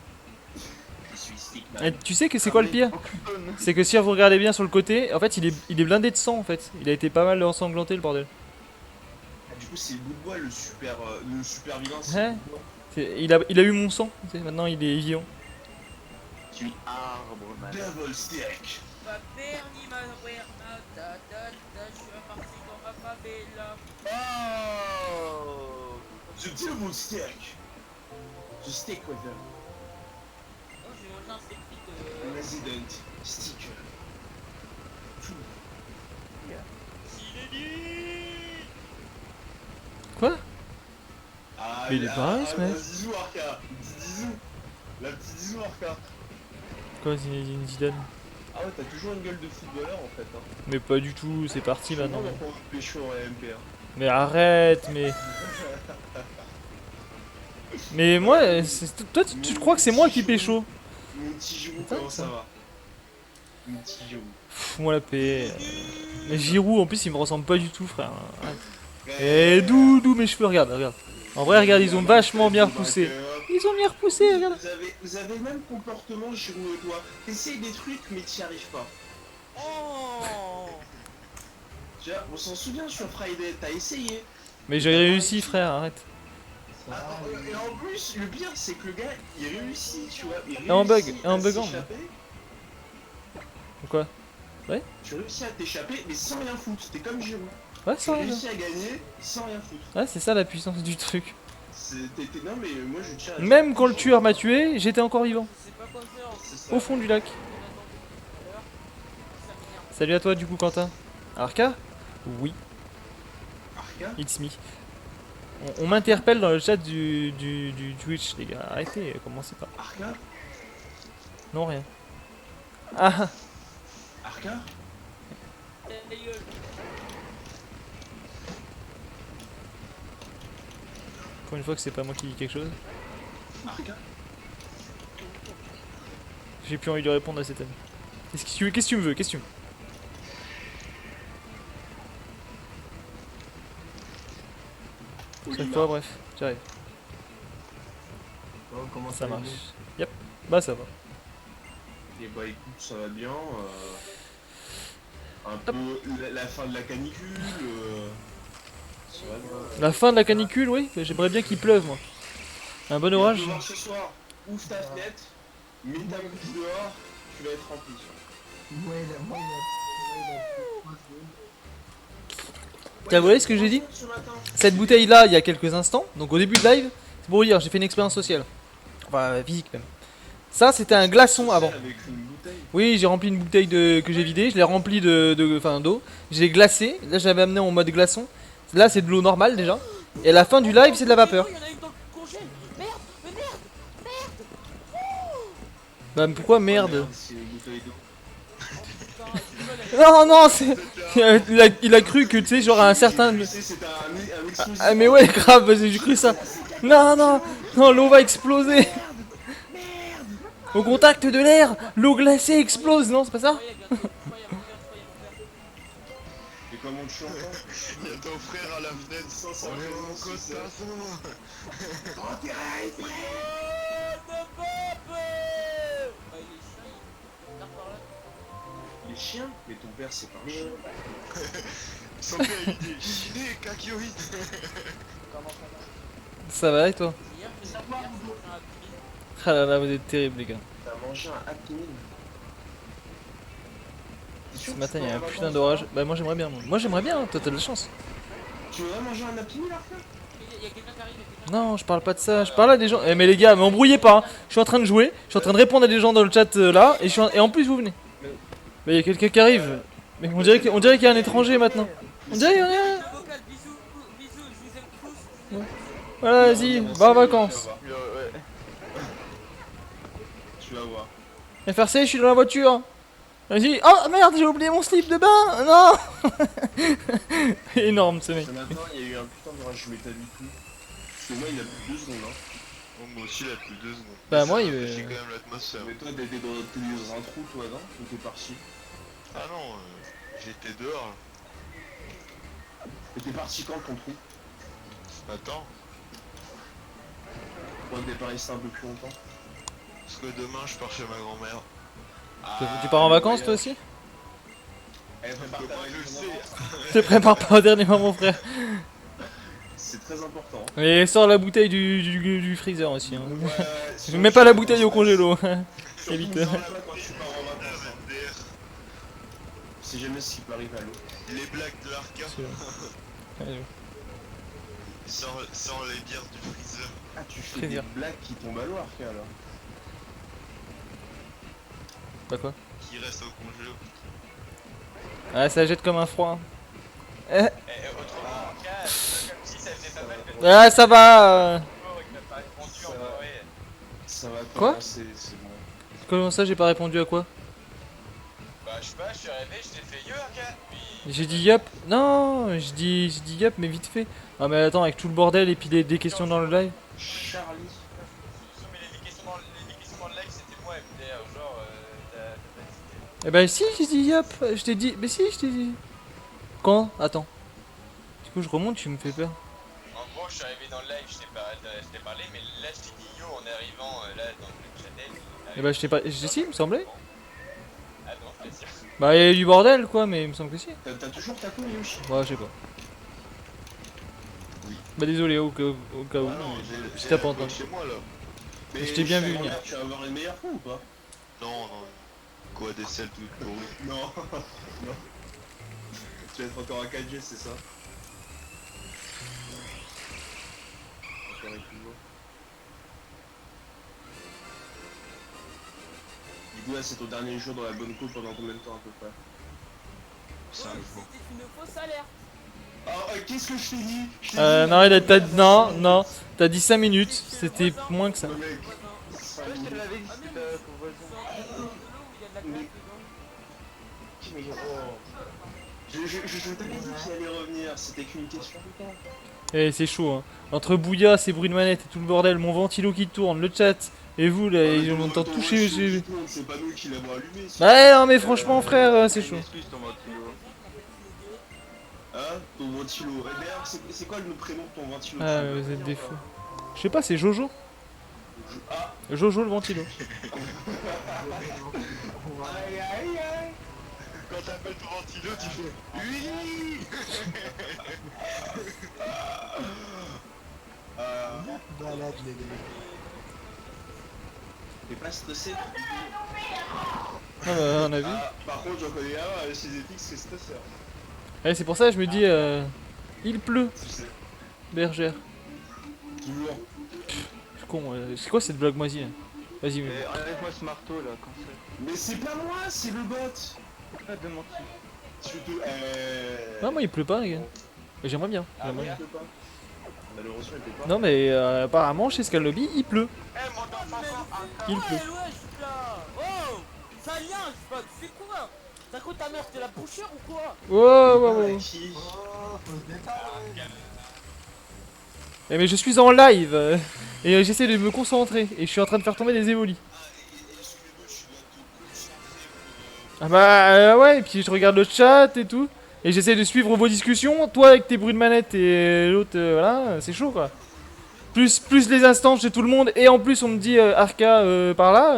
Je suis Stickman. Et tu sais que c'est quoi le pire? Occupone. C'est que si vous regardez bien sur le côté, en fait il est blindé de sang en fait. Il a été pas mal ensanglanté le bordel. Du coup, c'est le bout de bois le super vilain. Ouais. Il a eu mon sang, tu sais, maintenant il est vivant. Je suis arbre, man. Double stick. Ma perni, ma huerna, ta, ta, ta, je suis parti dans ma favela. Oh. The double stick. The stick with them. Oh, j'ai mangé un steak frites. Resident sticker. Quoi? Ah, Mais il est pareil, ce mec. Zizou Arca. Zizou. La petite Zizou Arca. Quoi, Zinedine Zidane? Ah ouais, t'as toujours une gueule de footballeur en fait. Hein. Mais pas du tout, c'est parti maintenant. On a pas envie de pécho en MP. Hein. Mais arrête, mais. Mais moi, toi tu crois que c'est moi qui pécho? Mon petit Giroud, Attends, comment ça. ça va? Mon petit Giroud. Fous-moi la paix. Mais Giroud en plus il me ressemble pas du tout, frère. Arrête. Eh, d'où mes cheveux, regarde. En vrai, regarde, ils ont vachement bien repoussé. Ils ont bien repoussé, regarde. Vous avez le même comportement, Giroud et toi. T'essayes des trucs, mais t'y arrives pas. Oh. Tu vois, on s'en souvient sur Friday, t'as essayé. Mais j'ai réussi, frère, arrête. Et en plus, le pire, c'est que le gars, il réussit, tu vois. Et en bug, réussit et en à buguant. s'échapper. Quoi? Tu réussis à t'échapper, mais sans rien foutre. T'es comme Giroud. Ouais, Tu ça va. réussis à gagner sans rien foutre. Ouais, c'est ça la puissance du truc. Non, mais moi, je tiens à... Même quand le tueur m'a tué, j'étais encore vivant. Je sais pas quoi faire. C'est ça. Au fond du lac. On attend tout à l'heure. Ça m'énerve. Salut à toi, du coup, Quentin. Arca? Oui, Arca. it's me. On m'interpelle dans le chat du Twitch, les gars. Arrêtez, commencez pas. Arca. Non, rien. Ah, Arca. Ta gueule. pour une fois que c'est pas moi qui dis quelque chose. Arca. J'ai plus envie de répondre à cet ami. Qu'est-ce que tu me veux? Qu'est-ce que tu me veux? Cette fois, bref, j'arrive. Comment Ça marche. va? Yep, bah ça va. Et bah écoute, ça va bien. Un peu la fin de la canicule. Ça va bien. La fin de la canicule, oui, mais j'aimerais bien qu'il pleuve, moi. Un bon orage. Tu vas voir ce soir, ouvre ta fenêtre, mets ta bouche dehors, tu vas être rempli. T'as volé ce que j'ai dit? Ce matin. Cette bouteille là, il y a quelques instants, donc au début de live, c'est pour vous dire, j'ai fait une expérience sociale. Enfin, physique même. Ça, c'était un glaçon avant. Avec une bouteille. Oui, j'ai rempli une bouteille que j'ai vidée, je l'ai remplie d'eau, je l'ai glacée, là j'avais amené en mode glaçon. Là, c'est de l'eau normale déjà. Et à la fin du live, c'est de la vapeur. Oh, il y en a une dans le congé. Bah pourquoi merde? C'est une bouteille d'eau. Non, non, c'est... il a cru que, tu sais, genre un certain... Tu sais, c'était un explosif. Ah mais ouais, grave, j'ai cru ça. Non, non, non, l'eau va exploser. Au contact de l'air, l'eau glacée explose, non, c'est pas ça? Et comment tu entends? Il y a ton frère à la fenêtre. 500 On est en raisons, Côte c'est ça. d'Azur. Enterré, frère. Les chiens? Mais ton père, c'est pas un chien. Son père il dit Chiné, Kakyoï. Ça va et toi? Ah là là, vous êtes terribles les gars. T'as mangé un Happy Meal. Ce matin il y a un putain d'orage. Bah moi j'aimerais bien. Moi j'aimerais bien, toi t'as de la chance. Tu voudrais manger un Happy Meal, Arthur? Non, je parle pas de ça, je parle à des gens. Eh mais les gars, m'embrouillez pas, hein. Je suis en train de jouer, je suis en train de répondre à des gens dans le chat là, et, et en plus vous venez. Bah y'a quelqu'un qui arrive. Mais on dirait qu'il y a un étranger maintenant. On dirait qu'il y en a un. Voilà, vas-y, va en vacances. Ouais. Tu vas voir. FRC, je suis dans la voiture. Vas-y. Oh merde, j'ai oublié mon slip de bain. Non. Énorme ce mec. Ce matin, il y a eu un putain d'orage métallique. Parce que moi, il a plus de 2 secondes. Hein. Oh, moi aussi, il a plus de 2 secondes. Bah, Mais moi, ça il rafraîchit est- quand même l'atmosphère. Mais toi, t'étais dans un trou, toi, non? Ou t'es parti? Ah non, j'étais dehors. Et t'es parti quand, ton trou? Attends, Pourquoi t'es pas resté un peu plus longtemps? parce que demain je pars chez ma grand-mère. Tu pars en vacances toi aussi? Eh, prépare ta Comment il le valise, sait? Je te prépare pas au dernier moment frère. c'est très important. Et sors la bouteille du freezer aussi. Hein. Ouais, Je mets pas la bouteille au congélo. Évite. Sors là-bas quand tu pars en vacances. Hein. MDR. Si jamais ce qui peut arriver à l'eau. Les blagues de l'Arca. Sors les bières du freezer. Ah, tu fais Très des bien. blagues qui tombent à l'eau, Arca, alors. Bah quoi? Qui reste au congélo. Ah ça jette comme un froid. Et autrement, en cas, comme si ça faisait pas mal que Ah ça va. et que t'as pas répondu en Corée. Ça va Quoi? commencer, c'est bon. Comment ça j'ai pas répondu à quoi? Bah, je sais pas, je suis arrivé, je t'ai fait yo, Arca. Puis. J'ai dit yup. Non, je dis yup mais vite fait. Ah mais attends avec tout le bordel et puis des questions dans le live. Charlie. Mais les questions dans le live, c'était moi, MDR. Genre, t'as pas hésité. Eh ben si j'ai dit yup. Je t'ai dit. Mais si je t'ai dit. Quand? Attends. Du coup je remonte, tu me fais peur. En gros, je suis arrivé dans le live, je t'ai parlé, mais là, je t'ai dit yo en arrivant là dans le channel. Eh ben je t'ai pas. Si il me semblait. Ah non, je t'assure. Bah il y a eu du bordel quoi mais il me semble que si. T'as toujours ta couille, Yoshi? Ouais, je sais pas. Bah désolé au cas où. Ah non, Je j'ai t'ai la pas coque entendu. chez moi là. Mais Je t'ai bien vu ta venir. grand-mère, Tu vas avoir une meilleure fois ou pas? Non. Quoi, des selles toutes pourries. Non. Non. Tu vas être encore à 4G, c'est ça? Encore avec plus loin. Du coup, là, c'est ton dernier jour dans la bonne coupe pendant combien de temps à peu près? 5 jours. C'était une fausse alerte. Ah, qu'est-ce que je t'ai dit? Je t'ai dit, Non, t'as dit 5 minutes, c'était moins que ça. le mec. Ouais, je te l'avais dit, c'était ton voisin. Mais je t'avais dit qu'il allait revenir, c'était qu'une question de temps. Eh c'est chaud hein. Entre Bouilla, ses bruits de manette et tout le bordel, mon ventilo qui tourne, le chat, et vous là, on entend toucher. C'est pas nous qui l'avons allumé. Ouais non mais franchement frère, c'est chaud. Excuse ton ventilo. Hein? Ton ventilo. Eh d'ailleurs, c'est quoi le prénom de ton ventilo? Ah vous êtes des fous. Je sais pas, c'est Jojo. Ah. Jojo le ventilo. Aïe aïe aïe. Quand t'appelles ton ventilo, tu fais oui. T'es pas stressé? Ah bah on a vu. Ah, par contre, j'en connais un chez Zetix, c'est stresseur. Ouais c'est pour ça que je me dis, il pleut, Tu sais. bergère. Toujours. Je suis con, c'est quoi cette blague moisie là? Vas-y mais... Et enlève-moi ce marteau là, quand c'est. Mais c'est pas moi, c'est le bot. Arrête de mentir. Tu te. Non moi il pleut pas les gars. Mais j'aimerais bien. Ah j'aimerais ouais, bien. il peut pas. Malheureusement, il peut pas. Non mais apparemment chez Scalnobi il pleut. Eh, mon enfant, Il Ouais, pleut. wesh, là. sais pas, tu fais quoi? T'as cru ta mère c'était la bouchère ou quoi? Ouais. Qui Oh, faut se détendre. Eh, mais je suis en live et j'essaie de me concentrer et je suis en train de faire tomber des évolis. Excusez-moi, je suis là de concentrer pour... Ah bah ouais, et puis je regarde le chat et tout. Et j'essaie de suivre vos discussions. Toi avec tes bruits de manette et l'autre, voilà, c'est chaud quoi. Plus les instances chez tout le monde et en plus on me dit Arca par là.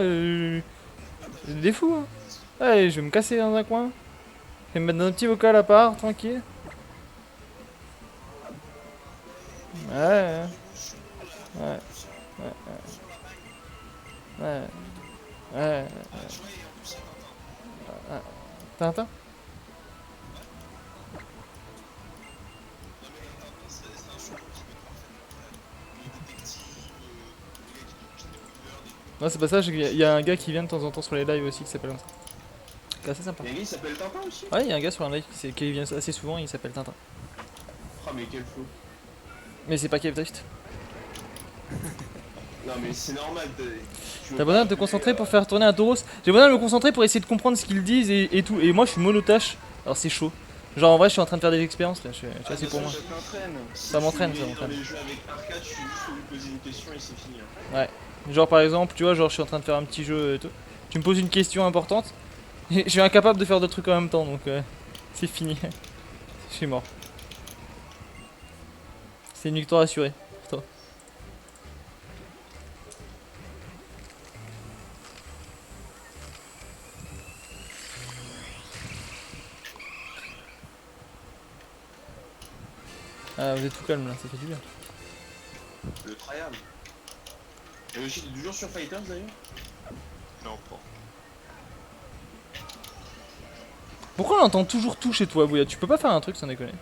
C'est des fous hein. Allez, je vais me casser dans un coin. Je vais me mettre dans un petit vocal à part, tranquille. Ouais. Ouais. Ouais. Ouais. Tintin. Non, c'est pas ça, il y a un gars qui vient de temps en temps sur les lives aussi qui s'appelle comme ça. C'est assez sympa. Y'a un gars qui s'appelle Tintin aussi? Ouais, il y a un gars sur un live qui vient assez souvent, il s'appelle Tintin. Ah, mais quel fou. Mais c'est pas Cave Drift. Non, mais c'est normal. T'as besoin de te concentrer pour faire tourner un tauros. J'ai besoin de me concentrer pour essayer de comprendre ce qu'ils disent et tout. Et moi je suis monotâche, alors c'est chaud. Genre en vrai je suis en train de faire des expériences là, tu vois c'est pour moi. Ça m'entraîne, ça m'entraîne. Dans les jeux avec Arcade, je suis juste lui poser une question et c'est fini. Hein. Ouais. Genre par exemple, tu vois, genre je suis en train de faire un petit jeu et tout. Tu me poses une question importante, et je suis incapable de faire deux trucs en même temps donc c'est fini. Je suis mort. C'est une victoire assurée pour toi. Ah vous êtes tout calme là, ça fait du bien. Le tryhard. Et aussi, t'es toujours sur Fighters d'ailleurs? Non, pas. Pourquoi on entend toujours tout chez toi, Bouya? Tu peux pas faire un truc sans déconner?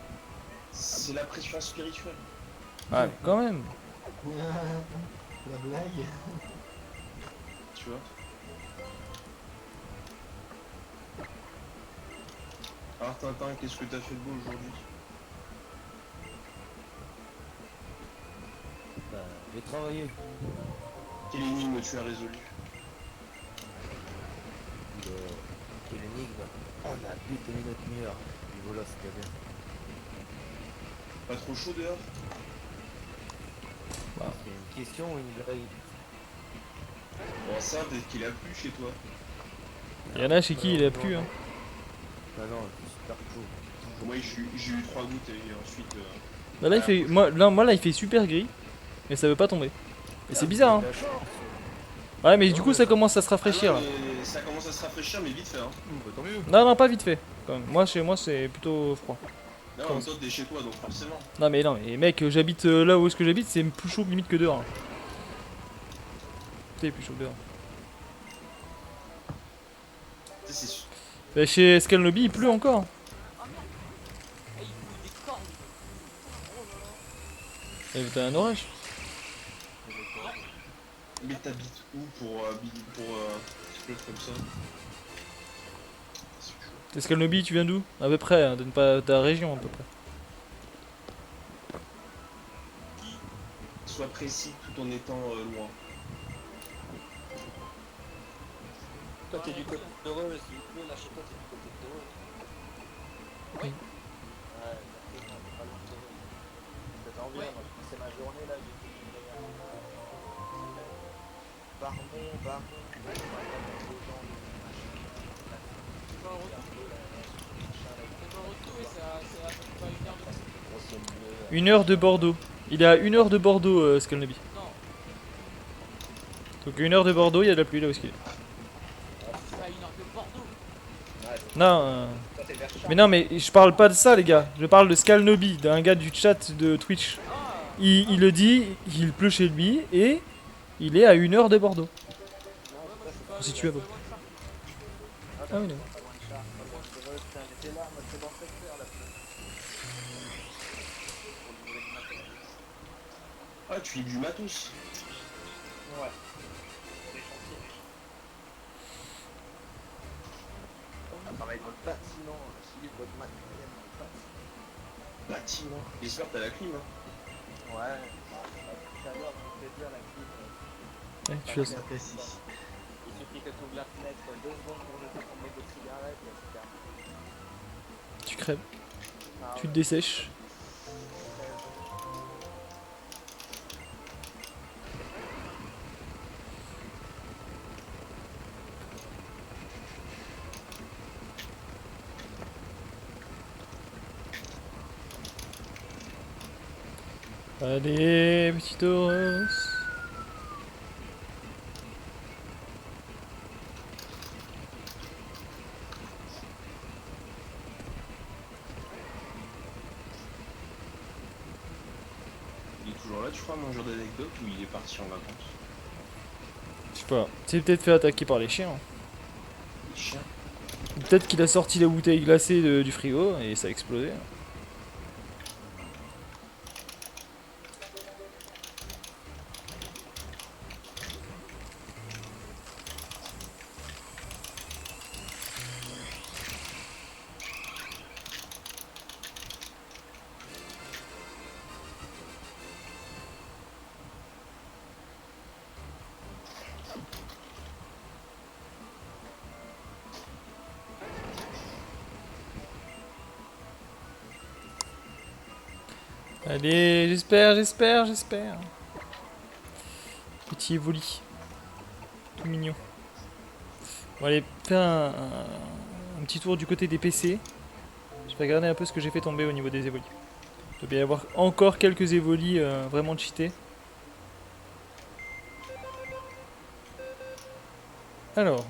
C'est la pression spirituelle. Ah, quand même. La blague. Tu vois? Alors Tintin, qu'est-ce que t'as fait de beau aujourd'hui? Bah, j'ai travaillé. Quelle énigme tu as résolu? Quelle énigme. On a buté notre mur. Et voilà, c'était bien. Pas trop chaud dehors? C'est une question ou une blague? Bon ça, peut-être qu'il a plu chez toi. Y'en a chez qui il a plu hein. Bah non, c'est super chaud. Moi j'ai eu 3 gouttes et ensuite... Là, il fait, moi là il fait super gris, mais ça veut pas tomber. Et c'est bizarre hein. La chance. Ouais mais du coup ça commence à se rafraîchir là. Ah non, mais ça commence à se rafraîchir mais vite fait hein. Bah, tant mieux. Non pas vite fait quand même. Moi chez moi c'est plutôt froid. Là en même temps t'es chez toi donc forcément. Non mais mec j'habite là où est-ce que j'habite c'est plus chaud limite que dehors. Hein. C'est plus chaud que dehors. Tu sais, c'est sûr. Bah, chez Scalnobi il pleut encore. Et il fout des cornes. Et t'as un orage. Mais t'habites où pour exploser comme ça? C'est chaud. T'es Scalnobi tu viens d'où? À peu près, hein, donne pas ta région à peu près. Sois précis tout en étant loin. Toi t'es du côté de Reux, s'il vous plaît, là chez toi t'es du côté de Reux. Oui. Ouais, exactement, t'es pas loin de Reux. Ça t'en vient, moi je passais ma journée là, j'ai fait une Barmont, Une heure de Bordeaux. Il est à 1 heure de Bordeaux Scalnobi. Non. Donc 1 heure de Bordeaux, il y a de la pluie là où est-ce qu'il est. C'est à 1 heure de Bordeaux. Non, mais non, mais je parle pas de ça, les gars. Je parle de Scalnobi, d'un gars du chat de Twitch. Il le dit, il pleut chez lui et il est à 1 heure de Bordeaux. Si tu veux. Ah oui, non. Ah tu es du matos. On travaille dans le bâtiment, suivi votre matériel dans le bâtiment. Bâtiment. J'espère que t'as la clim hein. Ouais. Tout à l'heure, on fait dire la clim. Ouais, tu as ça. Apprécie. Il suffit que tu ouvres la fenêtre 2 secondes pour jeter ton Tu crèves, Ah, tu te dessèches. Allez, petit Tauros. Il est toujours là, tu crois, mon jour d'anecdote, ou il est parti en vacances? Je sais pas. C'est peut-être fait attaquer par les chiens. Les chiens. Peut-être qu'il a sorti la bouteille glacée du frigo et ça a explosé. Allez, j'espère. Petit Evoli. Tout mignon. On va aller faire un petit tour du côté des PC. Je vais regarder un peu ce que j'ai fait tomber au niveau des Evolis. Il doit bien y avoir encore quelques Evolis vraiment cheatés. Alors.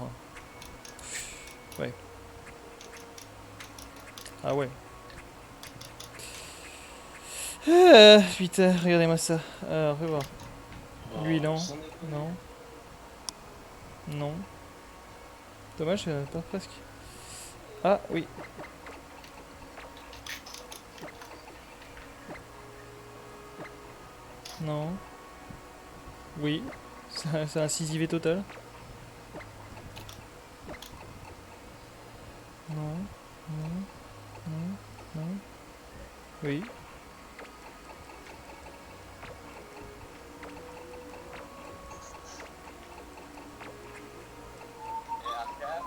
Ouais. Ah ouais. Putain, regardez-moi ça. Alors, fais voir. Lui, non. Sans déconner. Non. Non. Dommage, pas presque. Ah, oui. Non. Oui. C'est un 6 IV total. Non. Non. Non. Non. Oui. Et Arca,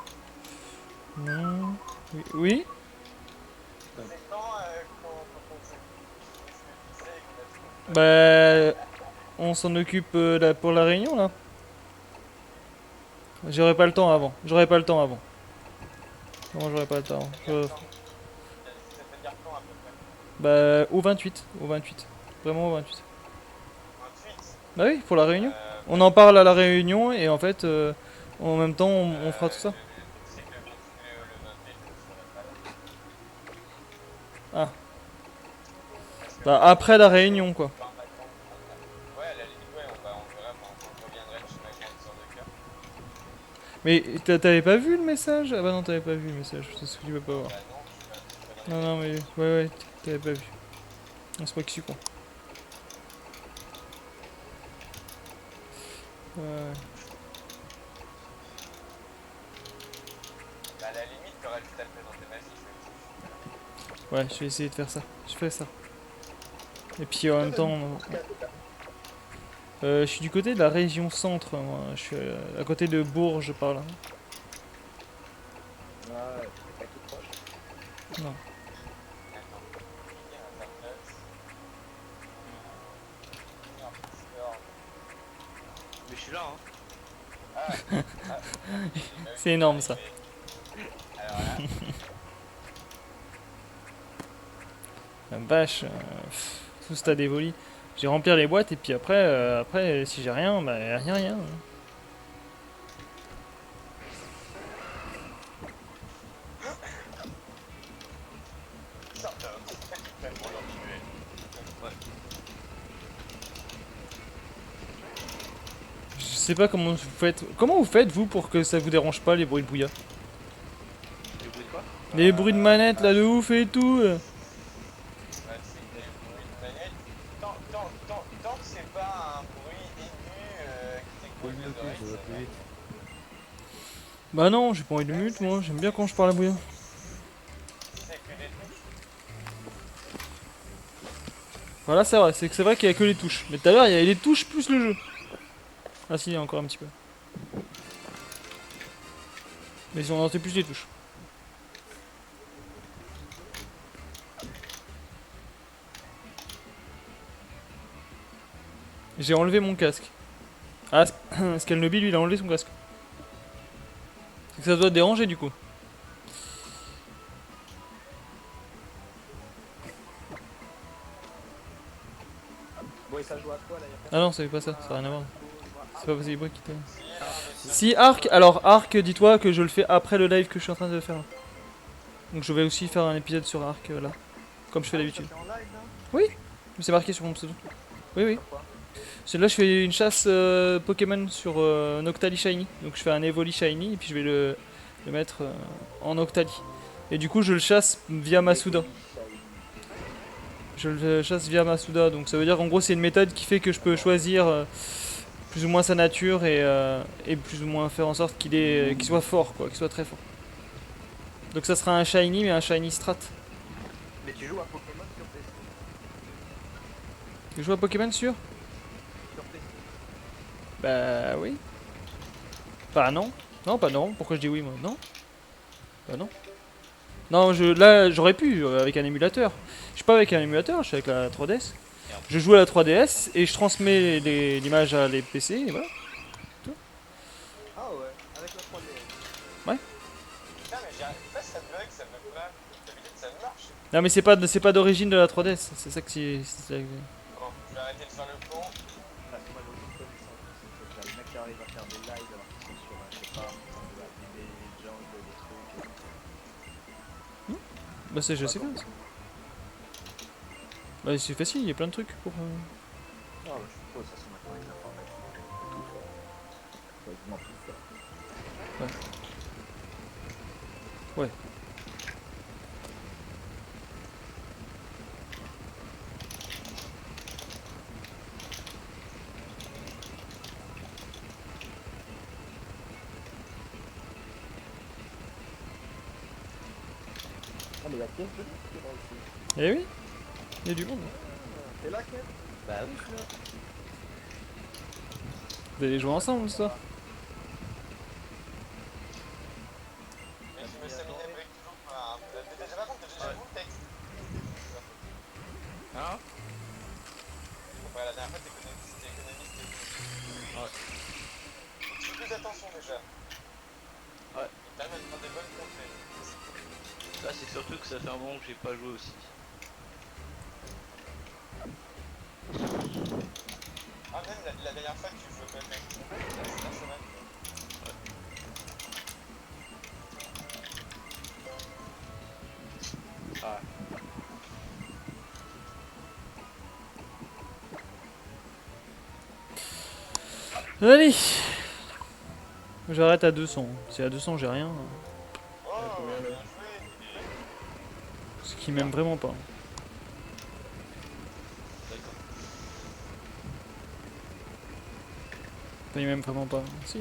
Non. Oui. Oui. c'est quand qu'on s'est fixé que Bah. On s'en occupe là, pour la réunion là. J'aurai pas le temps avant. Non, j'aurai pas le temps. ça veut dire quand à peu près? Bah, au 28. Vraiment au 28. 28. Bah oui, pour la réunion. On en parle à la réunion et en fait, en même temps, on fera tout ça. C'est que le 28, je serai pas là. Ah. Bah, après la réunion, quoi. Ouais, à la limite, ouais, on verra quand je reviendrai de chez ma grande sœur de cœur. Mais t'avais pas vu le message? Ah bah non, t'avais pas vu le message, c'est ce que tu peux pas voir. Bah non, je suis pas Non, mais ouais, t'avais pas vu. On se croit que je suis con. Ouais. Bah, à la limite, t'aurais juste à le présenter massif. Ouais, je vais essayer de faire ça. Je fais ça. Et puis en même temps, je suis du côté de la région centre, moi. Je suis à côté de Bourges par là. Ouais, c'est pas tout proche. Non. Mais je suis là, hein. C'est énorme ça. Alors là, La vache, tout ce tas d'évolis. Je vais remplir les boîtes et puis après si j'ai rien, bah rien. sorte pour l'enfumer. Je sais pas comment vous faites. Comment vous faites vous pour que ça vous dérange pas les bruits de brouillard? Le bruit de quoi? Les bruits de manette là de ouf et tout. Ouais, c'est des bruits de manette. Tant que c'est pas un bruit aigu qui Faut t'écoute le les muter, oreilles, ça va ça plus va. vite. Bah non, j'ai pas envie de mute moi, j'aime bien quand je parle à bouillard. C'est que des touches. Voilà, c'est vrai, c'est vrai qu'il y a que les touches. Mais tout à l'heure il y avait les touches plus le jeu. Ah si, il y a encore un petit peu. Mais ils ont inventé plus les touches. J'ai enlevé mon casque. Ah, Skelnobi, lui, il a enlevé son casque. C'est que ça doit te déranger du coup. Bon, et ça joue à quoi là? Ah non, c'est pas ça, ça n'a rien à voir. C'est pas possible qui t'a. Si, Si Arc, alors Arc, dis-toi que je le fais après le live que je suis en train de faire. Donc je vais aussi faire un épisode sur Arc là, comme je fais d'habitude. C'est en live là? Oui, c'est marqué sur mon pseudo. Oui, oui. Pourquoi? C'est là je fais une chasse Pokémon sur Noctali Shiny. Donc je fais un Evoli Shiny et puis je vais le mettre en Noctali. Et du coup je le chasse via Masuda. Je le chasse via Masuda, donc ça veut dire qu'en gros c'est une méthode qui fait que je peux choisir plus ou moins sa nature et plus ou moins faire en sorte qu'il soit fort, quoi, qu'il soit très fort. Donc ça sera un Shiny mais un Shiny Strat. Mais tu joues à Pokémon sur PC? Tu joues à Pokémon sur? Sur PC? Bah oui. Bah non. Non, pas non. Pourquoi je dis oui moi? Non. Bah non. Non, là j'aurais pu avec un émulateur. Je suis pas avec un émulateur, je suis avec la 3DS. Je joue à la 3DS et je transmets l'image à les PC et voilà. Ah ouais, avec la 3DS. Putain, mais j'arrive pas, ça bug pas. D'habitude, ça marche. Non mais c'est pas d'origine de la 3DS, c'est ça que c'est ça que- Bon, je vais arrêter de faire le con. Parce que moi j'ai aucune connaissance de ces trucs-là. Les mecs qui arrivent à faire des lives alors qu'ils sont sur, je sais pas, des jungles, des trucs. Bah c'est je sais pas. Bah c'est facile, il y a plein de trucs pour. Ah ouais, je suppose, ça c'est maintenant avec l'informatique. On peut tout faire. Faut quasiment tout faire. Ouais. Ah mais il y a Ken Pelé qui est là aussi. Eh oui, il y a du monde. T'es là Ken? Bah oui, je suis là. Vous allez jouer ensemble ce soir. Mais je me suis mis avec toujours pas. Déjà, par contre, t'as déjà vu le texte. Hein? Ouais, la dernière fois, c'était économiste. Ouais. Tu fais plus attention déjà. Ouais. T'arrives à te prendre des bonnes conseils. Là, c'est surtout que ça fait un moment que j'ai pas joué aussi. Ah, même la dernière fois que tu jouais pas avec c'est vrai. Ah. Allez. J'arrête à 200. Si à 200 j'ai rien, Oh, bien joué. ce qui m'aime vraiment pas. D'accord. Enfin, il m'aime vraiment pas. Si.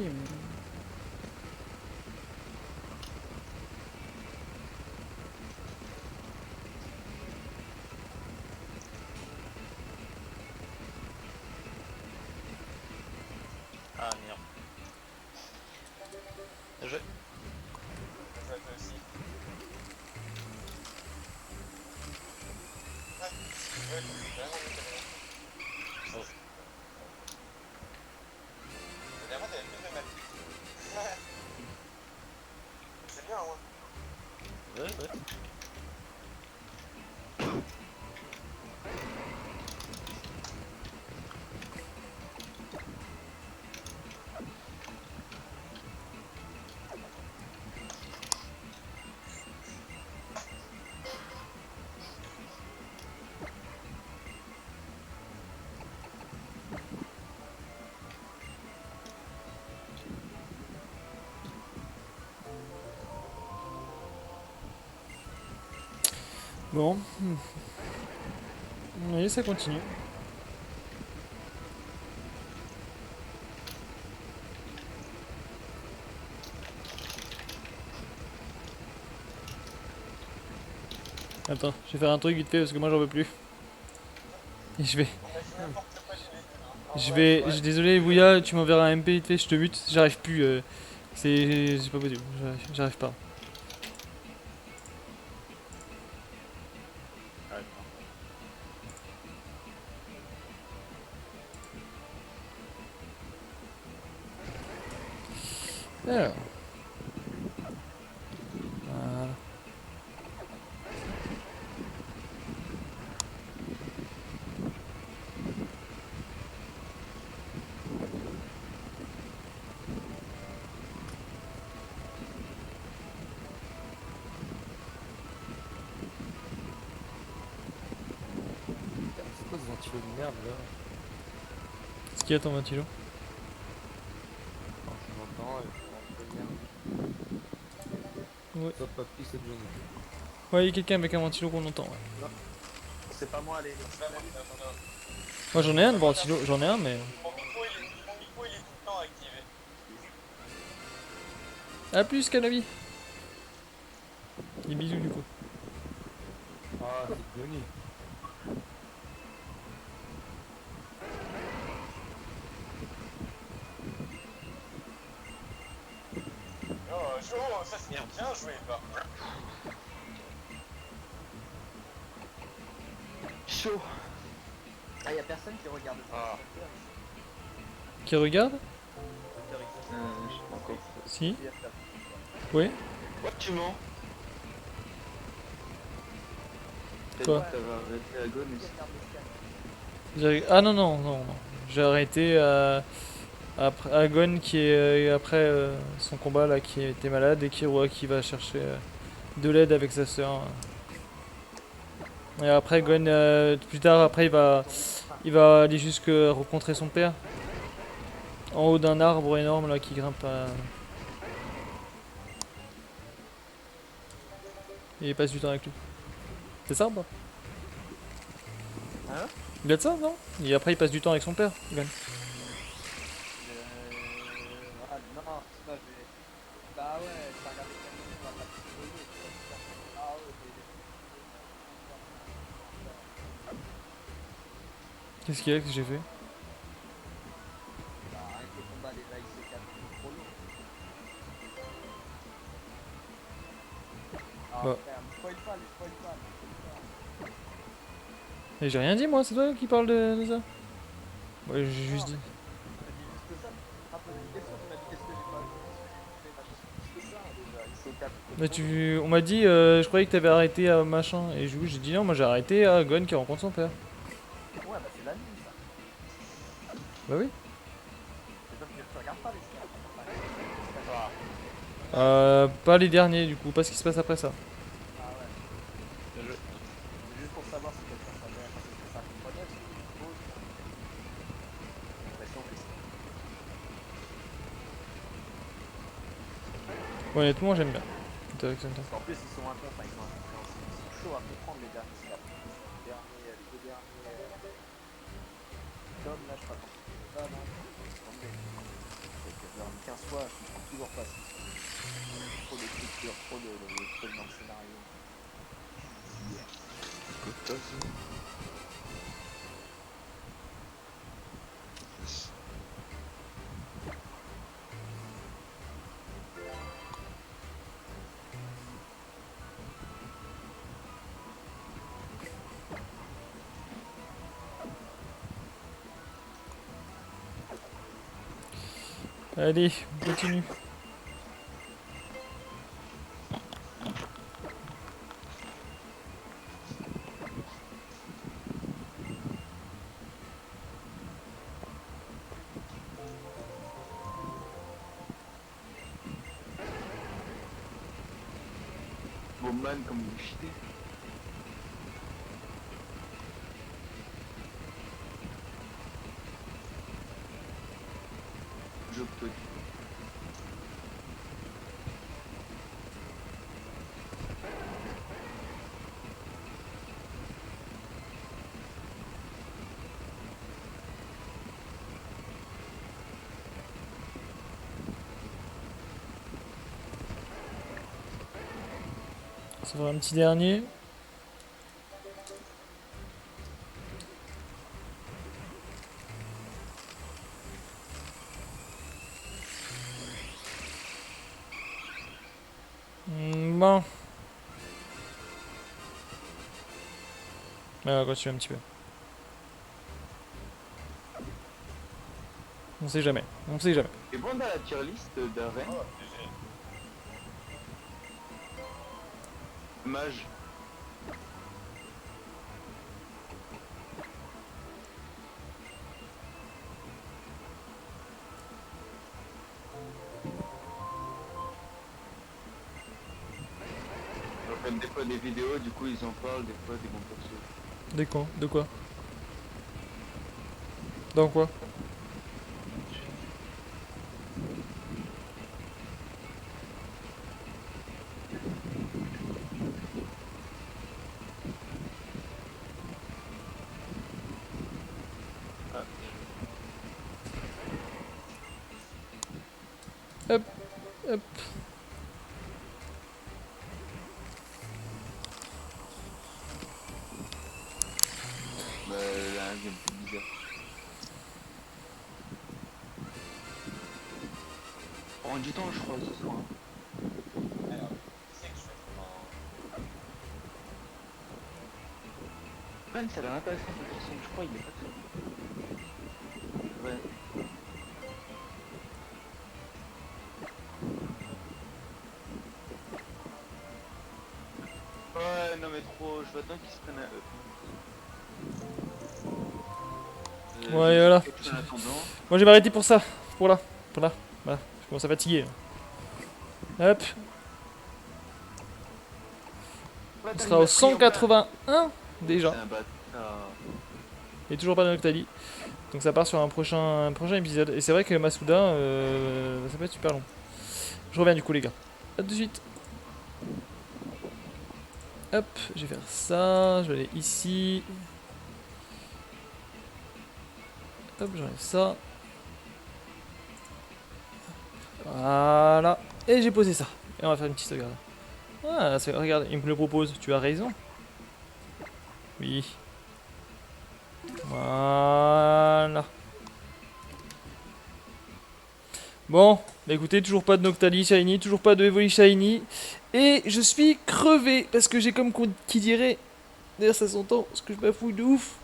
Ah merde. Bien joué. Bien joué à toi aussi. Ouais, vraiment mieux que la dernière fois. Oh. La dernière fois, t'avais plus de mal. C'est bien, hein. Ouais, ouais. Bon. Allez, ça continue. Attends, je vais faire un truc vite fait parce que moi j'en veux plus. Et je vais. Désolé, Bouya, tu m'enverras un MP vite fait, je te bute. J'arrive plus. C'est pas possible. J'arrive pas. Alors. Voilà. C'est quoi ce ventilo de merde là? Ce qu'il y a ton ventilo? Quand je m'entends, un peu de merde. Ouais. Sauf papy cette journée. Ouais, il y a quelqu'un avec un ventilo qu'on entend. Ouais. C'est pas moi, allez. Moi j'en ai un de ventilo, j'en ai un mais. Mon micro, il est tout le temps activé. A plus, Canabi! Des bisous du coup. Ah, c'est Johnny. Oh, Jo, ça c'est bien joué, bah. Chaud. Ah, y'a personne qui regarde ça. Ah. Qui regarde? Je sais pas encore. Si? Oui? Quoi tu mens? T'as Quoi? dit que t'avais arrêté à Gon aussi. Ah non, non, non, non. J'ai arrêté après Agon qui est après son combat là, qui était malade et qui va chercher de l'aide avec sa sœur. Et après Gon, plus tard, après il va aller jusque rencontrer son père. En haut d'un arbre énorme là qui grimpe à... Et il passe du temps avec lui. C'est ça ou pas? Hein? Il a de ça, non? Et après il passe du temps avec son père, Gon. Ah non, ça j'ai. Bah ouais, t'as regardé Canon, on va pas te spoiler, tu vois, c'est ça. Ah ouais, Qu'est-ce qu'il y a que j'ai fait? bah avec le combat déjà il s'écarte trop long. Ah Bah. frère, me spoil pas, me spoil pas. Et j'ai rien dit moi, c'est toi qui parle de ça? Ouais, j'ai juste dit. Tu m'as dit juste ça, tu m'as posé une question, tu m'as dit qu'est-ce que j'ai pas vu, qu'est-ce que j'ai fait, machin, juste ça déjà, il s'écarte. Mais on m'a dit, je croyais que t'avais arrêté à machin. Et j'ai dit non, moi j'ai arrêté à Gon qui rencontre son père. Ouais, bah c'est la nuit ça. Bah oui. C'est parce que tu regardes pas les scans. Pas les derniers du coup, pas ce qui se passe après ça. Ah ouais. C'est juste pour savoir si quelqu'un savait, parce que ça comprenait, parce que c'est une pause. J'ai l'impression que c'est. Honnêtement, j'aime bien. Attack on Titan. Parce qu'en plus, ils sont incompréhensibles, ils sont chauds à comprendre les derniers snaps. Les deux derniers tomes, là, je sais pas quand c'est ça, là. Attendez. Je leur ai mis 15 fois, je comprends toujours pas. Trop d'écriture, trop de trucs dans le scénario. Allez, on continue. Bon man comme vous chitez. Je peux. Ça fera un petit dernier. Bon. On va continuer un petit peu. On sait jamais. On sait jamais. Et bon dans la tier list d'Aren. Oh, mage. Je regarde des fois des vidéos, du coup ils en parlent, des fois des bons persos. Des quoi? De quoi? Dans quoi? Hop, hop. Bah là, un gameplay bizarre. On prend du temps, je crois, ce soir. Alors, qui c'est que je fais Man, ça a l'air intéressant de toute façon, je crois qu'il est pas très. Ouais. Ouais, non mais trop, je vois tant qu'ils se prennent à eux. Ouais, voilà. En attendant. Moi j'ai arrêté pour ça. Pour là. Voilà. Je commence à fatiguer. Hop. On sera au 181 déjà. C'est un bâtard. Et toujours pas de Noctali. Donc ça part sur un prochain épisode. Et c'est vrai que Masuda, ça peut être super long. Je reviens du coup les gars. A tout de suite. Hop, je vais faire ça. Je vais aller ici. Hop, j'enlève ça. Voilà. Et j'ai posé ça. Et on va faire une petite sauvegarde. Ah, regarde, il me le propose. Tu as raison. Oui. Voilà. Bon, bah écoutez, toujours pas de Noctali Shiny, toujours pas de Evoli Shiny. Et je suis crevé, parce que j'ai comme qui dirait, d'ailleurs ça s'entend, parce que je bafouille de ouf,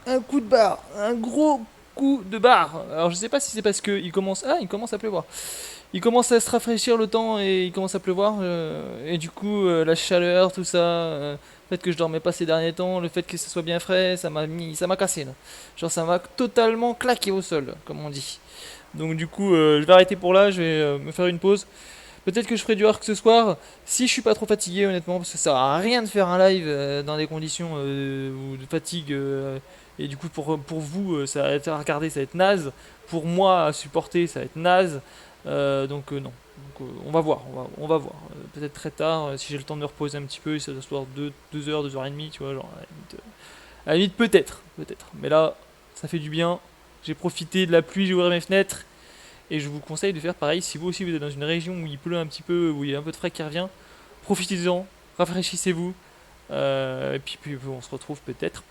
un coup de barre, un gros coup de barre. Alors je sais pas si c'est parce que il commence à pleuvoir. Il commence à se rafraîchir le temps et il commence à pleuvoir. Et du coup, la chaleur, tout ça, le fait que je dormais pas ces derniers temps, le fait que ce soit bien frais, ça m'a cassé là. Genre ça m'a totalement claqué au sol, comme on dit. Donc du coup, je vais arrêter pour là, je vais me faire une pause. Peut-être que je ferai du arc ce soir, si je suis pas trop fatigué honnêtement, parce que ça sert à rien de faire un live dans des conditions de fatigue. Et du coup, pour vous, ça va être à regarder, ça va être naze. Pour moi, à supporter, ça va être naze. Donc non. Donc, on va voir, on va voir. Peut-être très tard, si j'ai le temps de me reposer un petit peu, ça doit se voir 2 heures, 2 heures et demie, tu vois, genre à la limite peut-être. Mais là, ça fait du bien. J'ai profité de la pluie, j'ai ouvert mes fenêtres. Et je vous conseille de faire pareil, si vous aussi vous êtes dans une région où il pleut un petit peu, où il y a un peu de frais qui revient, profitez-en, rafraîchissez-vous. Et puis on se retrouve peut-être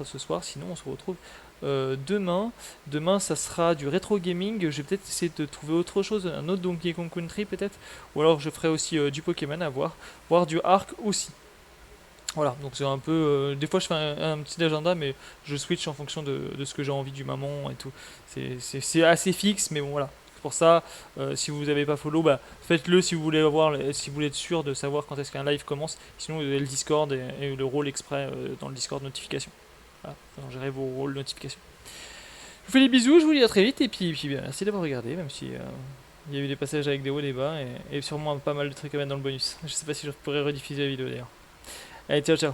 ce soir, sinon on se retrouve demain. Demain ça sera du rétro gaming, je vais peut-être essayer de trouver autre chose, un autre Donkey Kong Country peut-être, ou alors je ferai aussi du Pokémon à voir du Arc aussi. Voilà, donc c'est un peu... des fois je fais un petit agenda, mais je switch en fonction de ce que j'ai envie du moment et tout. C'est assez fixe, mais bon voilà. Pour ça, si vous n'avez pas follow, bah, faites-le si vous voulez si vous voulez être sûr de savoir quand est-ce qu'un live commence. Sinon, vous avez le Discord et le rôle exprès dans le Discord notification. Voilà, gérer vos rôles notification. Je vous fais des bisous, je vous dis à très vite, et puis merci d'avoir regardé, même si il y a eu des passages avec des hauts et des bas, et sûrement pas mal de trucs à mettre dans le bonus. Je sais pas si je pourrais rediffuser la vidéo d'ailleurs. Allez, ciao ciao.